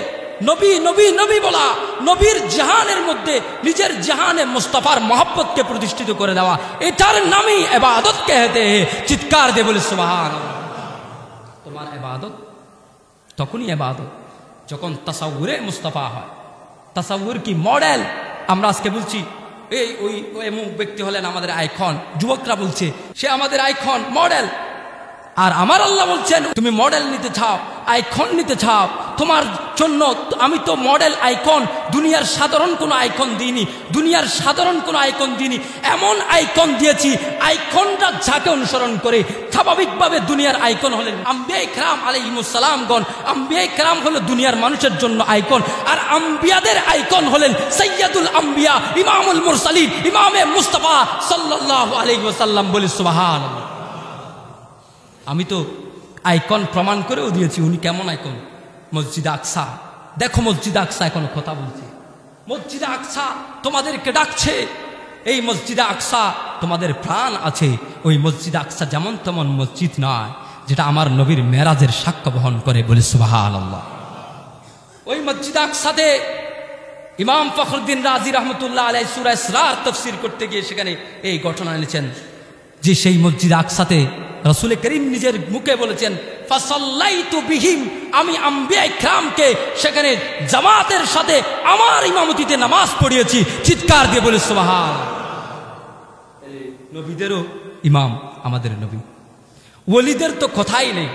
নবী নবী নবী বলা, নবীর জাহানের মধ্যে নিজের জাহানে মুস্তাফার মহব্বতকে প্রতিষ্ঠিত করে দেওয়া, এটার নামই ইবাদত कहते हैं। চিৎকার দিয়ে বলি সুবহানাল্লাহ। তোমার ইবাদত তখনই ইবাদত যখন তাসাউরে মুস্তাফা হয়। তাসাউর কি মডেল? আমরা আজকে বলছি এই ওই এমুক ব্যক্তি হলেন আমাদের আইকন, যুবকরা বলছে সে আমাদের আইকন মডেল। আর আমার আল্লাহ বলছেন তুমি মডেল নিতে চাও, আইকন নিতে চাও, তোমার জন্য আমি তো মডেল আইকন, দুনিয়ার সাধারণ কোনো আইকন দিইনি, দুনিয়ার সাধারণ কোনো আইকন দিইনি, এমন আইকন দিয়েছি আইকনটা যাকে অনুসরণ করে স্বাভাবিকভাবে দুনিয়ার আইকন হলেন আম্বিয়া ইকরাম আলাইহিমুস সালামগণ। আম্বিয়া ইকরাম হলো দুনিয়ার মানুষের জন্য আইকন, আর আম্বিয়াদের আইকন হলেন সাইয়্যিদুল আম্বিয়া ইমামুল মুরসালিন ইমামে মুস্তাফা সাল্লাল্লাহু আলাইহি ওয়াসাল্লাম। বলি সুবহানাল্লাহ। আমি তো আইকন প্রমাণ করেও দিয়েছি উনি কেমন আইকন। মসজিদ আকসা, দেখো মসজিদ আকসা এখনো কথা বলছে, মসজিদ আকসা তোমাদেরকে ডাকছে, এই মসজিদ আকসা তোমাদের প্রাণ আছে। ওই মসজিদ আকসা যেমন তেমন মসজিদ নয়, যেটা আমার নবীর মেরাজের সাক্ষ্য বহন করে। বলি সুবহানাল্লাহ। ওই মসজিদ আকসাতে ইমাম ফখরুদ্দিন রাজি রহমতুল্লাহ আলাইহি সূরা ইসরার তাফসীর করতে গিয়ে সেখানে এই ঘটনা এনেছেন যে সেই মসজিদ আকসাতে রাসূল করিম নিজের মুখে বলেছেন ফাসাল্লাইতু বিহিম, আমি আম্বিয়া ইকরামকে সেখানে জামাতের সাথে আমার ইমামতিতে নামাজ পড়িয়েছি। চিৎকার দিয়ে বলে সুবহানাল্লাহ। নবীদেরও ইমাম আমাদের নবী, ওলিদের তো কথাই নেই,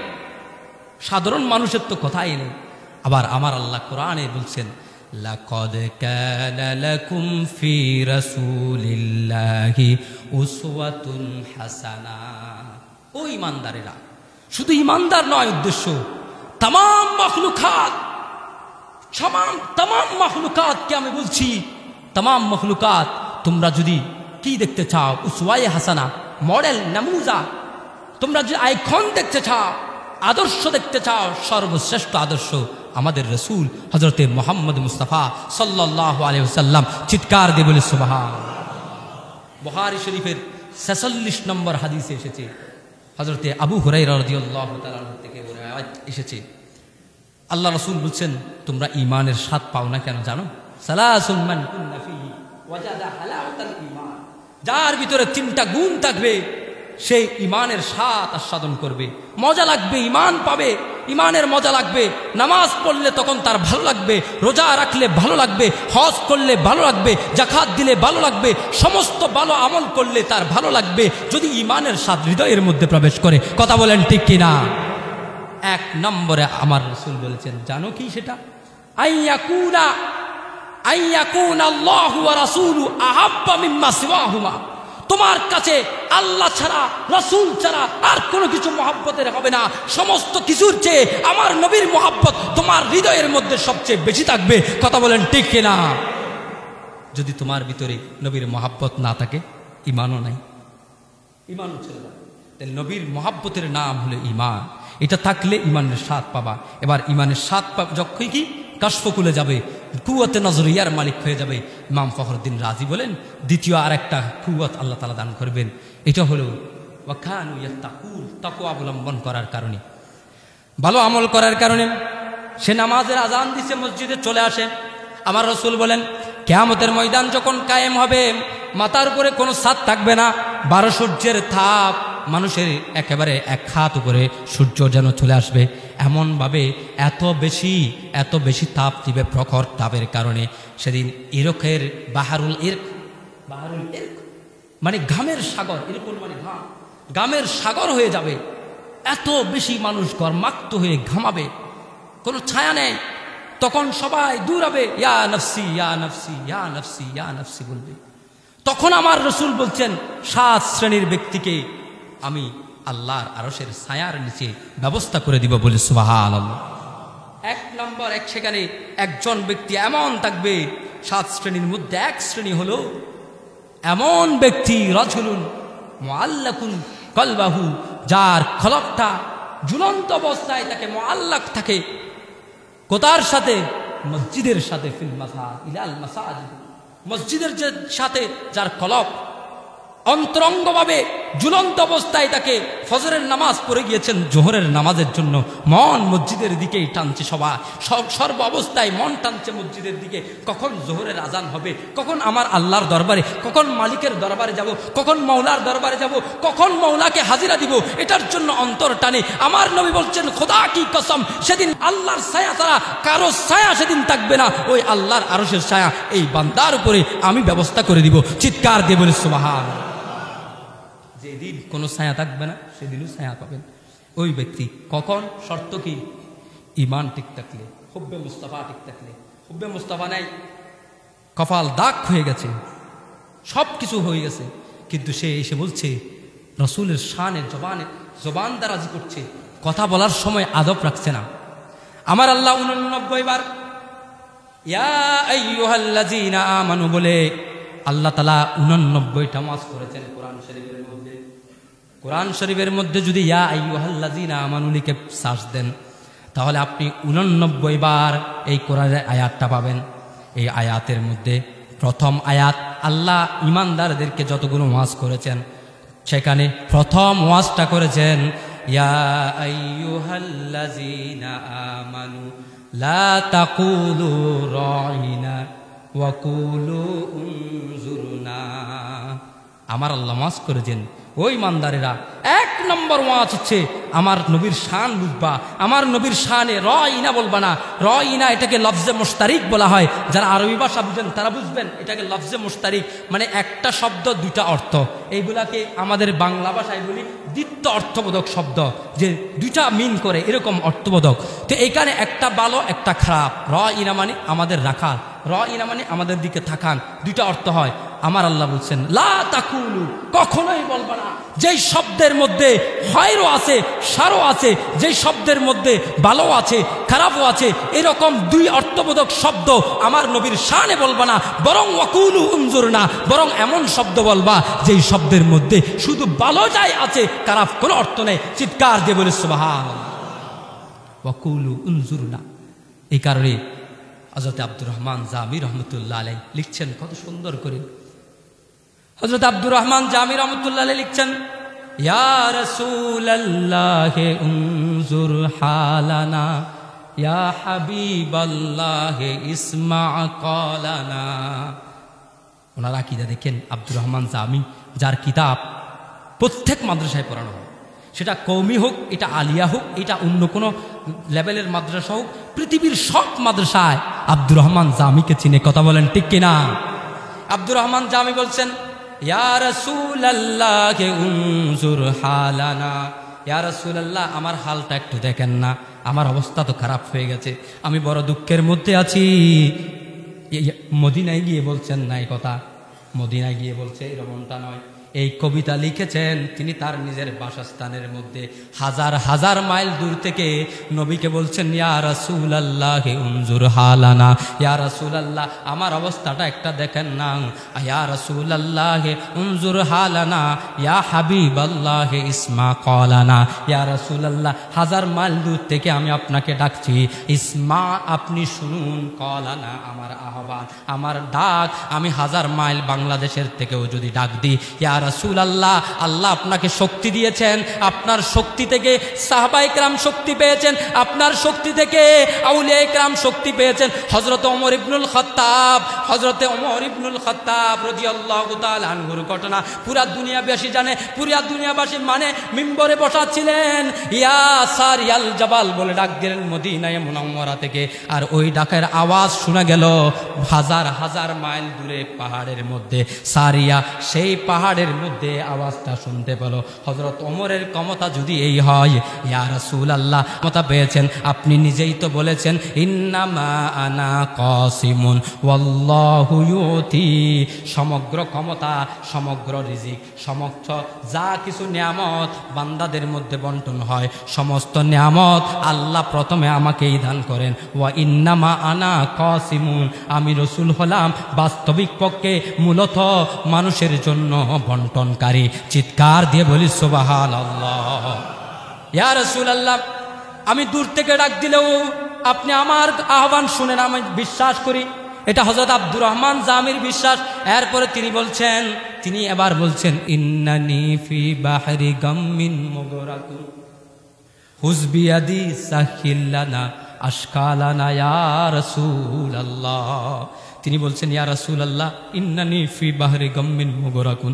সাধারণ মানুষের তো কথাই নেই। আবার আমার আল্লাহ কোরআনে বলছেন লাকাদ কানা লাকুম ফি রাসূলিল্লাহি উসওয়াতুন হাসানা। ও ইমানদারেরা, শুধু ইমানদার নয় উদ্দেশ্য, তাম মখলুকাত, তাম মখলুকাতকে আমি বলছি, তাম মখলুকাত তোমরা যদি কি দেখতে চাও, উসওয়ায়ে হাসানা মডেল নামুজা, তোমরা যদি আইকন দেখতে চাও, আদর্শ দেখতে চাও, সর্বশ্রেষ্ঠ আদর্শ আমাদের রসুল হযরতে মুহাম্মদ মুস্তাফা সাল্লাল্লাহু আলাইহি ওয়াসাল্লাম। চিৎকার দিয়ে বলি সুবহানাল্লাহ। বুখারী শরীফের 46 নম্বর হাদিসে এসেছে, হযরতে আবু হুরায়রা রাদিয়াল্লাহু তাআলা থেকে এসেছে, আল্লাহ রাসূল বলছেন তোমরা ঈমানের স্বাদ পাও না কেন জানো? সালাসুন মান কুন্না ফীহি ওয়াজাদা হালাওয়াতাল ঈমান। যার ভিতরে 3টা গুণ থাকবে সেই ঈমানের স্বাদ আস্বাদন করবে, মজা লাগবে, ঈমান পাবে, ঈমানের মজা লাগবে। নামাজ পড়লে তখন তার ভালো লাগবে, রোজা রাখলে ভালো লাগবে, হজ করলে ভালো লাগবে, যাকাত দিলে ভালো লাগবে, সমস্ত ভালো আমল করলে তার ভালো লাগবে যদি ঈমানের স্বাদ হৃদয়ের মধ্যে প্রবেশ করে। কথা বলেন ঠিক কিনা? 1 নম্বরে আমার রাসূল বলেছেন জানো কি সেটা? আইয়াকুনা আল্লাহু ওয়া রাসূলু আহাব্বা মিম্মা সিওয়াহুমা। তোমার কাছে আল্লাহ ছাড়া, রাসূল ছাড়া আর কোনো কিছু মহব্বতের হবে না। সমস্ত কিছুর চেয়ে আমার নবীর মহব্বত তোমার হৃদয়ের মধ্যে সবচেয়ে বেশি থাকবে। কথা বলেন ঠিক কিনা? যদি তোমার ভিতরে নবীর মহব্বত না থাকে, ঈমানও নাই, ঈমানও চলে যাবে। তাহলে নবীর মহব্বতের নাম হলো ঈমান। এটা থাকলে ঈমানের স্বাদ পাবা। এবার ঈমানের স্বাদ পাবা যখন কি কাশফ খুলে যাবে, কুওয়াতে নজরিয়ার মালিক হয়ে যাবে। ইমাম ফখরুদ্দিন রাজি বলেন দ্বিতীয় আর একটা কুওয়াত আল্লাহ তাআলা দান করবেন, এটা হলো ওয়াকানু ইয়াত্তাকুন, তাকওয়া অবলম্বন করার কারণে, ভালো আমল করার কারণে। সে নামাজের আজান দিছে, মসজিদে চলে আসে। আমার রাসূল বলেন কিয়ামতের ময়দান যখন কায়েম হবে, মাথার উপরে কোনো ছাদ থাকবে না, 12 সূর্যের তাপ মানুষের একেবারে 1 হাত উপরে সূর্য যেন চলে আসবে, এমনভাবে এত বেশি তাপ দিবে, প্রখর তাপের কারণে। সেদিন ইরকের বাহারুল ইরক মানে ঘামের সাগর, ইরকুল মানে ঘামের সাগর হয়ে যাবে। এত বেশি মানুষ গরমাক্ত হয়ে ঘামাবে, কোনো ছায়া নেই। তখন সবাই দৌড়াবে, ইয়া নফসি ইয়া নফসি ইয়া নফসি ইয়া নফসি বলবে। তখন আমার রাসূল বলছেন 7 শ্রেণীর ব্যক্তিকে আমি আল্লাহর আরশের ছায়ার নিচে ব্যবস্থা করে দিব। বলে সুবহানাল্লাহ। 1 নম্বর, সেখানে একজন ব্যক্তি এমন থাকবে, 7 শ্রেণীর মধ্যে 1 শ্রেণী হলো এমন ব্যক্তি রাজুলুন মুআল্লাকুন কলবাহু, যার কলবটা ঝুলন্ত অবস্থায় থাকে, মুআল্লাক থাকে। কোথার সাথে? মসজিদের সাথে। ফিল মাসাজিদ ইলাল মাসাজিদ, মসজিদের সাথে যার কলব অন্তরঙ্গভাবে ঝুলন্ত অবস্থায় তাকে ফজরের নামাজ পড়ে গিয়েছেন জোহরের নামাজের জন্য, মন মসজিদের দিকেই টানছে, সর্ব অবস্থায় মন টানছে মসজিদের দিকে। কখন জোহরের আজান হবে, কখন আমার আল্লাহর দরবারে, কখন মালিকের দরবারে যাব, কখন মৌলার দরবারে যাব, কখন মৌলাকে হাজিরা দিব, এটার জন্য অন্তর টানে। আমার নবী বলছেন খোদা কি কসম, সেদিন আল্লাহর ছায়া ছাড়া কারো ছায়া সেদিন থাকবে না, ওই আল্লাহর আরশের ছায়া এই বান্দার উপরে আমি ব্যবস্থা করে দিব। চিৎকার দিয়ে বলি সুবহান। যেদিন কোনো ছায়া থাকবে না সেদিনও ছায়া পাবেন ওই ব্যক্তি। কখন? শর্ত কি? ঈমান ঠিক থাকলে, হুব্বে মুস্তাফা ঠিক থাকলে। হুব্বে মুস্তাফা নাই, কপাল দাগ হয়ে গেছে, সব কিছু হয়ে গেছে, কিন্তু সে এসে বলছে রসুলের শানের জবান দারাজি করছে, কথা বলার সময় আদব রাখছে না। আমার আল্লাহ 89 বার ইয়া আইয়ুহাল্লাযীনা আমানু বলে আল্লাহ তাআলা 89টা ওয়াজ করেছেন কোরআন শরীফের মধ্যে। কোরআন শরীফের মধ্যে যদি ইয়া আইয়ুহাল্লাযীনা আমানু লিখে সার্চ দেন তাহলে আপনি 89 বার এই কোরআনের আয়াতটা পাবেন। এই আয়াতের মধ্যে প্রথম আয়াত, আল্লাহ ঈমানদারদেরকে যতগুলো ওয়াজ করেছেন সেখানে প্রথম ওয়াজটা করেছেন ইয়া আইয়ুহাল্লাযীনা আমানু লা তাকুলু রাইনা ওয়া কুলু উনজুরনা। আমার আল্লাহ ওয়াজ করেছেন ওই ঈমানদারেরা, এক নম্বর ওয়াজ হচ্ছে আমার নবীর শান বুঝবা, আমার নবীর শানে রাইনা বলবা না। রাইনা এটাকে লফজে মুশতারিক বলা হয়, যারা আরবি ভাষা বুঝেন তারা বুঝবেন এটাকে লফজে মুশতারিক মানে একটা শব্দ দুইটা অর্থ। এইগুলাকে আমাদের বাংলা ভাষায় বলি দ্বিত্ব অর্থবোধক শব্দ, যে দুইটা মিন করে এরকম অর্থবোধক। তো এইখানে একটা ভালো একটা খারাপ। রাইনা মানে আমাদের রাখাল, রাইনা মানে আমাদের দিকে থাকান, দুইটা অর্থ হয়। আমার আল্লাহ বলছেন লা তাকুলু, কখনোই বলবা না। যেই শব্দের মধ্যে খয়রও আছে শারও আছে, যেই শব্দের মধ্যে ভালো আছে খারাপও আছে, এরকম দুই অর্থবোধক শব্দ আমার নবীর শানে বলবা না, বরং ওয়াকুলু উনজুরনা, বরং এমন শব্দ বলবা যেই শব্দের মধ্যে শুধু ভালোটাই আছে, খারাপ কোনো অর্থ নেই। চিৎকার দিয়ে বলে সুবহানাল্লাহ। ওয়াকুলু উনজুরনা। এই কারণে হযরত আব্দুর রহমান জামি রহমতুল্লাহ আলাইহি লিখছেন কত সুন্দর করে। হযরত আব্দুর রহমান জামি রহমতুল্লাহ আলাইহি লিখছেন ইয়া রাসূলাল্লাহ উনজুর হালানা ইয়া হাবিবাল্লাহ ইসমা ক্বালানা। ওনার আকীদা দেখেন, আব্দুর রহমান জামি যার কিতাব প্রত্যেক মাদ্রাসায় পড়ানো হয়, সেটা কওমি হোক, এটা আলিয়া হোক, এটা অন্য কোনো লেভেলের মাদ্রাসা হোক, পৃথিবীর সব মাদ্রাসায় আব্দুর রহমান জামিকে চিনে। কথা বলেন ঠিক কিনা? আব্দুর রহমান জামি বলছেন ইয়া রাসূলাল্লাহ উনজুর হালানা, ইয়া রাসূলুল্লাহ আমার হালটা একটু দেখেন না, আমার অবস্থা তো খারাপ হয়ে গেছে, আমি বড় দুঃখের মধ্যে আছি। মদিনায় গিয়ে বলছেন না এই কথা, মদিনায় গিয়ে বলছে এরকমটা নয়। এই কবিতা লিখেছেন তিনি তার নিজের বাসস্থানের মধ্যে, হাজার হাজার মাইল দূর থেকে নবীকে বলছেন ইয়া রাসূলুল্লাহ উনজুর হালানা, ইয়া রাসূলুল্লাহ আমার অবস্থাটা একটা দেখেন না, ইয়া রাসূলুল্লাহ উনজুর হালানা ইয়া হাবিবাল্লাহ ইসমা ক্বালানা। ইয়া রাসূলুল্লাহ হাজার মাইল দূর থেকে আমি আপনাকে ডাকছি, ইসমা আপনি শুনুন, ক্বালানা আমার আহ্বান, আমার ডাক আমি হাজার মাইল বাংলাদেশের থেকেও যদি ডাক দিই, ইয়া রাসূলুল্লাহ আল্লাহ আপনাকে শক্তি দিয়েছেন, আপনার শক্তি থেকে সাহাবায়ে কেরাম শক্তি পেয়েছেন, আপনার শক্তি থেকে আউলিয়ায়ে কেরাম শক্তি পেয়েছেন। হযরত ওমর ইবনুল খাত্তাব, হযরতে ওমর ইবনুল খাত্তাব রাদিয়াল্লাহু তাআলা আনহুর ঘটনা পুরা দুনিয়াবাসী জানে, পুরা দুনিয়াবাসী মানে মিম্বরে বসা ছিলেন, ইয়া সারিয়াল জাবাল বলে ডাক দিলেন মদিনায়ে মুনাওয়ারা থেকে। আর ওই ডাকের আওয়াজ শোনা গেল হাজার হাজার মাইল দূরে পাহাড়ের মধ্যে। সারিয়া সেই পাহাড়ের মধ্যে আওয়াজটা শুনতে পেল। হযরত ওমরের ক্ষমতা যদি এই হয়, ইয়া রাসূলুল্লাহ ক্ষমতা পেয়েছেন, আপনি নিজেই তো বলেছেন ইন্নামা আনা কাসিমুন ওয়াল্লাহু ইউতি, সমগ্র ক্ষমতা সমগ্র রিজিক সমস্ত যা কিছু নিয়ামত বান্দাদের মধ্যে বন্টন হয়, সমস্ত নিয়ামত আল্লাহ প্রথমে আমাকেই দান করেন। ওয়া ইন্নামা আনা কাসিমুন, আমি রাসূল হলাম বাস্তবিক পক্ষে মূলত মানুষের জন্য বন্টনকারী। চিৎকার দিয়ে বলি সুবহানাল্লাহ। ইয়া রাসূলুল্লাহ আমি দূর থেকে ডাক দিলেও আপনি আমার আহ্বান শুনেন, আমি বিশ্বাস করি এটা হযরত আব্দুর রহমান জামির বিশ্বাস। এরপরে তিনি এবার বলছেন ইন্নানি ফি বাহরি গাম্মিন মুগরাকুন হুজবিয়াদি সাহিল্লানা আশকালানা ইয়া রাসূলুল্লাহ। তিনি বলছেন ইয়া রাসূলুল্লাহ ইন্নানি ফি বাহরি গাম্মিন মুগরাকুন,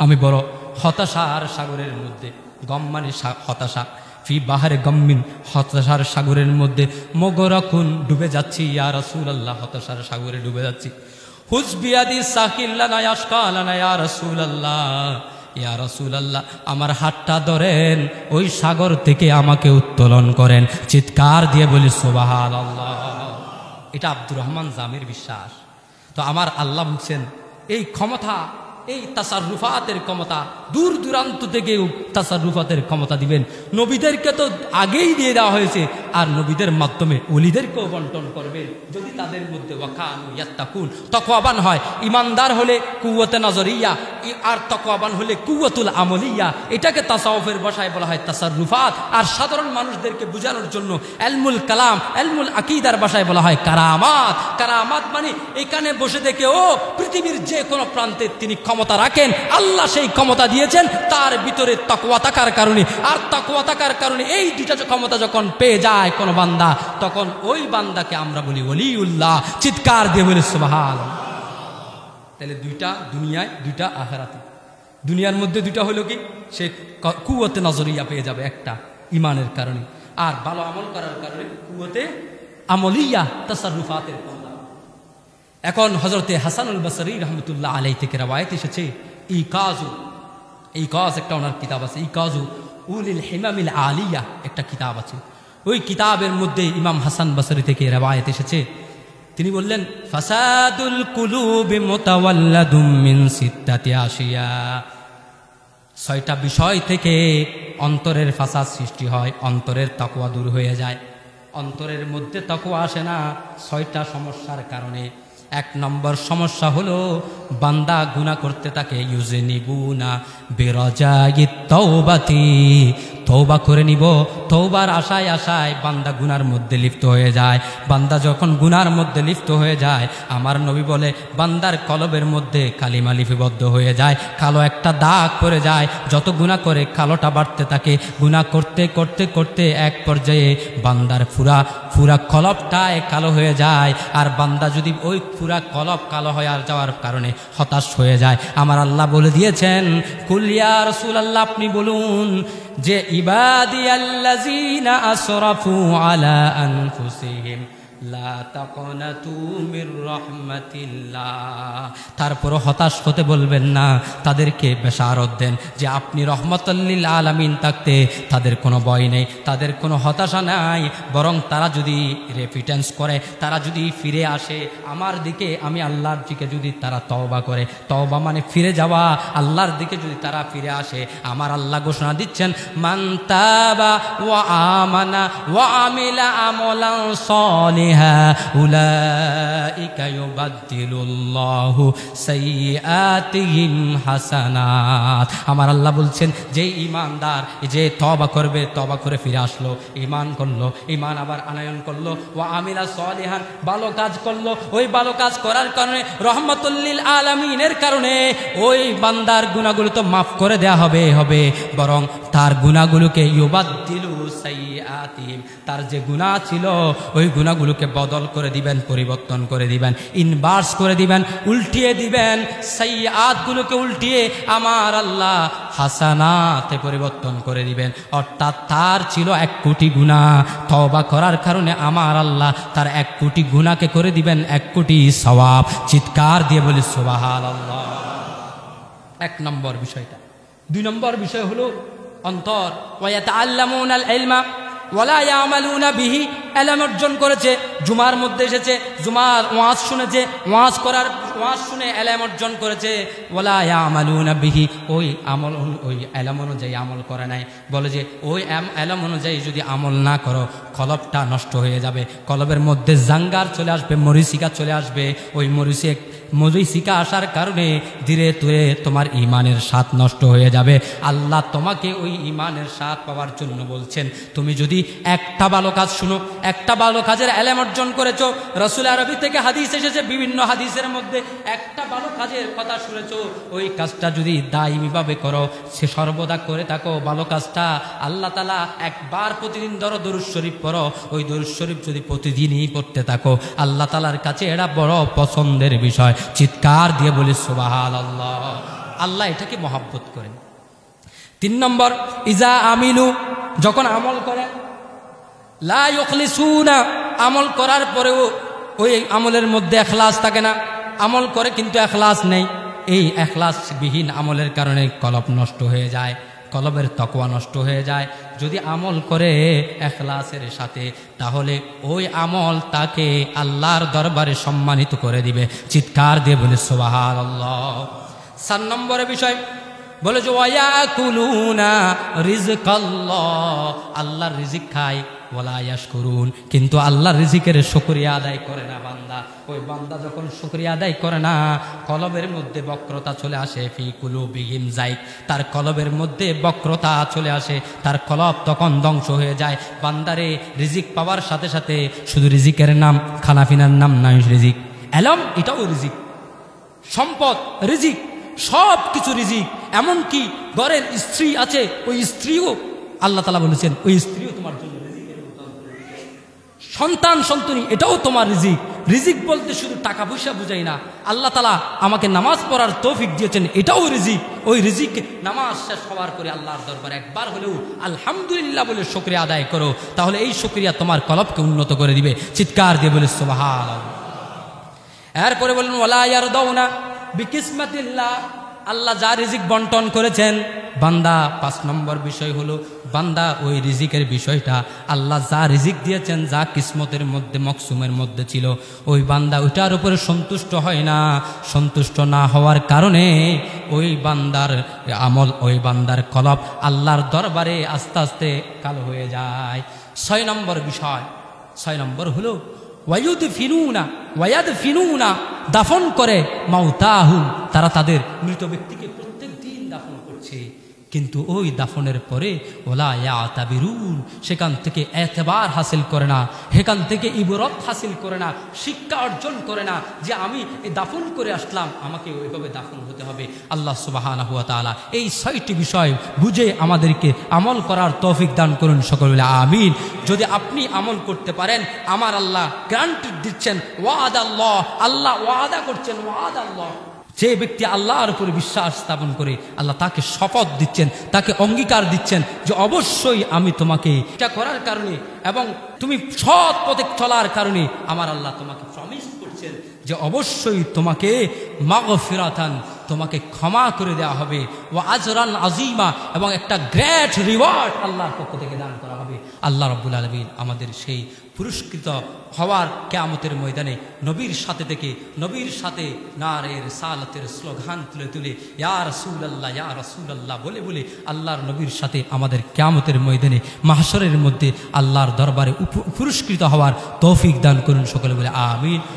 আমি বড় হতাশার সাগরের মধ্যে, গম মানে হতাশা, ফি বাহরে গাম্মিন হতাশার সাগরের মধ্যে, মুগরাকুন ডুবে যাচ্ছি ইয়া রাসূলুল্লাহ, হতাশার সাগরে ডুবে যাচ্ছি। হুজবিয়াদি সাহিল্লানা আশকালানা ইয়া রাসূলুল্লাহ, ইয়া রাসূলুল্লাহ আমার হাতটা ধরেন, ওই সাগর থেকে আমাকে উত্তোলন করেন। চিৎকার দিয়ে বলি সুবহানাল্লাহ। এটা আব্দুর রহমান জামির বিশ্বাস। তো আমার আল্লাহ বলছেন এই ক্ষমতা, এই তাসাররুফাতের ক্ষমতা, দূর দূরান্ত থেকেও তাসাররুফাতের ক্ষমতা দিবেন। নবীদেরকে তো আগেই দিয়ে দেওয়া হয়েছে, আর নবীদের মাধ্যমে ওলিদেরকেও বন্টন করবেন যদি তাদের মধ্যে ওয়াকানু ইয়াত্তাকুন তাকওয়াবান হয়। ইমানদার হলে কুওয়াতে নজরিয়া, আর তাকওয়াবান হলে কুওয়াতুল আমলিয়া। এটাকে তাসাউফের ভাষায় বলা হয় তাসাররুফাত, আর সাধারণ মানুষদেরকে বোঝানোর জন্য ইলমুল কালাম, ইলমুল আকীদার ভাষায় বলা হয় কারামাত। কারামাত মানে এখানে বসে থেকে ও পৃথিবীর যে কোনো প্রান্তে তিনি ক্ষমতা রাখেন, আল্লাহ সেই ক্ষমতা দিয়েছেন তার ভিতরে তাকওয়া থাকার কারণে। আর তাকওয়া থাকার কারণে এই দুইটা ক্ষমতা যখন পেয়ে যায় কোন বান্দা, তখন ওই বান্দাকে আমরা বলি ওলিউল্লাহ। চিৎকার দিয়ে বলি সুবহানাল্লাহ। তাহলে দুইটা দুনিয়ায়, দুইটা আখিরাতে। দুনিয়ার মধ্যে দুইটা হলো কি, সে কুওয়াতে নজরিয়া পেয়ে যাবে একটা ইমানের কারণে, আর ভালো আমল করার কারণে কুওয়াতে আমলিয়া তাসাররুফাতের ক্ষমতা। এখন হযরতে হাসানুল বসরি রাহমাতুল্লাহ আলাইহি থেকে রওয়ায়াত এসেছে ইকাজ একটা ওনার কিতাব আছে, ইকাজু উলিল হিমামিল আলিয়া একটা কিতাব আছে। ওই কিতাবের মধ্যে ইমাম হাসান বসরি থেকে রওয়ায়াত এসেছে, তিনি বললেন ফাসাদুল কুলুবি মুতাওয়াল্লাদুম মিন সিত্তাতি আশিয়া, 6টা বিষয় থেকে অন্তরের ফাসাদ সৃষ্টি হয়, অন্তরের তাকওয়া দূর হয়ে যায়। অন্তরের মধ্যে তাকওয়া আসে না 6টা সমস্যার কারণে। 1 নম্বর সমস্যা হলো বান্দা গুনাহ করতে থাকে, ইউজনিবুনা বিরাজাইত তাওবাতি, তওবা করে নিব, তওবার আশায় আশায় বান্দা গুনার মধ্যে লিপ্ত হয়ে যায়। বান্দা যখন গুনার মধ্যে লিপ্ত হয়ে যায়, আমার নবী বলে বান্দার কলবের মধ্যে কালিমা লিপিবদ্ধ হয়ে যায়, কালো একটা দাগ পড়ে যায়। যত গুনাহ করে কালোটা বাড়তে থাকে, গুনাহ করতে করতে করতে এক পর্যায়ে বান্দার পুরা কলবটায় কালো হয়ে যায়। আর বান্দা যদি ওই পুরা কলব কালো হয়ে যাওয়ার কারণে হতাশ হয়ে যায়, আমার আল্লাহ বলে দিয়েছেন কুল ইয়া রাসূলুল্লাহ আপনি বলুন যে ইবাদিয়াল্লাযীনা আসরাফু আলা আনফুসিহিম লা তাকনাতু মির রাহমাতিল্লাহ। তারপর হতাশ হতে বলবেন না, তাদেরকে বেশারত দেন যে আপনি রহমাতুল লিল আলামিন থাকতে তাদের কোনো ভয় নেই, তাদের কোনো হতাশা নাই, বরং তারা যদি রেপিটেন্স করে, তারা যদি ফিরে আসে আমার দিকে, আমি আল্লাহর দিকে যদি তারা তওবা করে, তওবা মানে ফিরে যাওয়া, আল্লাহর দিকে যদি তারা ফিরে আসে, আমার আল্লাহ ঘোষণা দিচ্ছেন মান তাবা ওয়া আমানা ওয়া আমিলা আমালান সালিহা উলাইকা ইউবাদদিলুল্লাহু সাইয়্যাতিহিম হাসানাত। আমার আল্লাহ বলছেন যে ঈমানদার, যে তওবা করবে, তওবা করে ফিরে আসলো, ঈমান করলো, ঈমান আবার আনয়ন করলো, ওয়া আমিলা সালিহান ভালো কাজ করলো, ওই ভালো কাজ করার কারণে রহমাতুল লিল আলামিনের কারণে ওই বান্দার গুনাহগুলো তো মাফ করে দেয়া হবে, বরং তার গুনাহগুলোকে ইউবাদদিলু সাইয়্যাতিহিম, তার যে গুনাহ ছিল ওই গুনাহগুলোকে বদল করে দিবেন, পরিবর্তন করে দিবেন, ইনভার্স করে দিবেন, উল্টিয়ে দিবেন। সাইয়্যাতগুলোকে উল্টিয়ে আমার আল্লাহ হাসানাতে পরিবর্তন করে দিবেন। অর্থাৎ তার ছিল 1 কোটি গুনাহ, তওবা করার কারণে আমার আল্লাহ তার 1 কোটি গুনাহকে করে দিবেন 1 কোটি সওয়াব। চিৎকার দিয়ে বলি সুবহানাল্লাহ। 1 নম্বর বিষয়টা। 2 নম্বর বিষয় হলো অন্তর। ওয়া ইয়াতাআল্লামুনাল ইলমা ওয়ালা ইয়ামালুনা বিহি, ইলম অর্জন করেছে, জুমার মধ্যে এসেছে, জুমার ওয়াজ শুনেছে, ওয়াজ করার ওয়াজ শুনে ইলম অর্জন করেছে, ওয়ালা ইয়ামালুনা বিহি, ওই ইলম অনুযায়ী আমল করে নাই। বলে যে ওই ইলম অনুযায়ী যদি আমল না করো কলবটা নষ্ট হয়ে যাবে, কলবের মধ্যে জাঙ্গার চলে আসবে, মরিচিকা চলে আসবে। ওই মরিচিকা আসার কারণে ধীরে ধীরে তোমার ঈমানের স্বাদ নষ্ট হয়ে যাবে। আল্লাহ তোমাকে ওই ঈমানের স্বাদ পাওয়ার জন্য বলছেন, তুমি যদি একটা ভালো কাজ শুনো, একটা ভালো কাজের ইলম অর্জন করেছো, রাসূল আরবি থেকে হাদিস এসেছে, বিভিন্ন হাদিসের মধ্যে একটা ভালো কাজের কথা শুনেছো, ওই কাজটা যদি দায়ীভাবে করো, সে সর্বদা করে থাকো ভালো কাজটা, আল্লাহ তাআলা একবার প্রতিদিন ধরো দরুদ শরীফ পড়ো, ওই দরুদ শরীফ যদি প্রতিদিনই পড়তে থাকো, আল্লাহ তাআলার কাছে এটা বড় পছন্দের বিষয়। চিৎকার দিয়ে বলি সুবহানাল্লাহ। আল্লাহ এটাকে মহব্বত করেন। 3 নম্বর, ইজা আমিলু, যখন আমল করে, লা ইখলিসুনা, আমল করার পরেও ওই আমলের মধ্যে ইখলাস থাকে না, আমল করে কিন্তু ইখলাস নেই। এই ইখলাসবিহীন আমলের কারণে কলব নষ্ট হয়ে যায়, কলবের তাকওয়া নষ্ট হয়ে যায়। যদি আমল করে ইখলাসের সাথে, তাহলে ওই আমল তাকে আল্লাহর দরবারে সম্মানিত করে দিবে। চিৎকার দিয়ে বলে সুবহানাল্লাহ। 4 নম্বরের বিষয় বলে যে ওয়ায়াকুলুনা রিজকাল্লাহ, আল্লাহর রিজিক খায়, ওয়ালা ইয়াশকুরুন, কিন্তু আল্লাহর রিজিকের শুকরিয়া আদায় করে না বান্দা। ওই বান্দা যখন শুকরিয়া আদায় করে না, কলবের মধ্যে বক্রতা চলে আসে, ফি কুলুবিহিম যায়গ, তার কলবের মধ্যে বক্রতা চলে আসে, তার কলব তখন ধ্বংস হয়ে যায়। বান্দারে রিজিক পাওয়ার সাথে সাথে শুধু রিজিকের নাম, খানাফিনার নাম নয়, রিজিক এলম এটাও রিজিক, সম্পদ রিজিক, সব কিছু রিজিক। এমনকি ঘরের স্ত্রী আছে, ওই স্ত্রীও আল্লাহ তাআলা বলেছেন ওই স্ত্রীও তোমার জন্য রিজিকের উত্তম। সন্তান সন্ততি এটাও তোমার রিজিক। রিজিক বলতে শুধু টাকা পয়সা বুঝাই না, আল্লাহ তাআলা আমাকে নামাজ পড়ার তৌফিক দিয়েছেন, এটাও রিজিক। ওই রিজিক নামাজ শেষ হওয়ার পরে আল্লাহর দরবারে একবার হলেও আলহামদুলিল্লাহ বলে শুকরিয়া আদায় করো, তাহলে এই শুকরিয়া তোমার কলবকে উন্নত করে দিবে। চিৎকার দিয়ে বলে সুবহানাল্লাহ। এরপরে বললেন ওয়ালা ইয়ারদাউনা বিকিসমাতিল্লাহ, আল্লাহ যা রিজিক বন্টন করেছেন বান্দা, 5 নম্বর বিষয় হলো বান্দা ওই রিজিকের বিষয়টা, আল্লাহ যা রিজিক দিয়েছেন, যা কিসমতের মধ্যে মকসুমের মধ্যে ছিল, ওই বান্দা ওইটার উপরে সন্তুষ্ট হয় না। সন্তুষ্ট না হওয়ার কারণে ওই বান্দার আমল, ওই বান্দার কলব আল্লাহর দরবারে আস্তে আস্তে কালো হয়ে যায়। 6 নম্বর বিষয়, 6 নম্বর হলো ওয়ায়াদফিনুনা, দাফন করে, মাউতাহুম, তারা তাদের মৃত ব্যক্তিকে প্রত্যেক দিন দাফন করছে, কিন্তু ওই দাফনের পরে ওলা ইয়াতাবিরুন, সেখান থেকে এতেবার হাসিল করে না, সেখান থেকে ইবরত হাসিল করে না, শিক্ষা অর্জন করে না যে আমি এই দাফন করে আসলাম, আমাকে ওইভাবে দাফন হতে হবে। আল্লাহ সুবহানাহু ওয়া তাআলা এই 6টি বিষয় বুঝে আমাদেরকে আমল করার তৌফিক দান করুন, সকলে বলে আমিন। যদি আপনি আমল করতে পারেন, আমার আল্লাহ গ্যারান্টি দিচ্ছেন, ওয়াদ আল্লাহ, আল্লাহ ওয়াদা করছেন, ওয়াদ আল্লাহ, যে ব্যক্তি আল্লাহর উপরে বিশ্বাস স্থাপন করে, আল্লাহ তাকে শপথ দিচ্ছেন, তাকে অঙ্গীকার দিচ্ছেন যে অবশ্যই আমি তোমাকে এটা করার কারণে এবং তুমি সৎ পথে চলার কারণে আমার আল্লাহ তোমাকে প্রমিস করছেন যে অবশ্যই তোমাকে মাগফিরাতান, তোমাকে ক্ষমা করে দেওয়া হবে, ও আজরান আজিমা, এবং একটা গ্রেট রিওয়ার্ড আল্লাহর পক্ষ থেকে দান করা হবে। আল্লাহ রাব্বুল আলামিন আমাদের সেই পুরস্কৃত হওয়ার কিয়ামতের ময়দানে নবীর সাথে থেকে, নবীর সাথে নারে রিসালাতের স্লোগান তুলে তুলে ইয়া রাসূলুল্লাহ, ইয়া রাসূলুল্লাহ বলে বলে আল্লাহর নবীর সাথে আমাদের কিয়ামতের ময়দানে মাহশরের মধ্যে আল্লাহর দরবারে পুরস্কৃত হওয়ার তৌফিক দান করুন, সকলে বলে আমিন।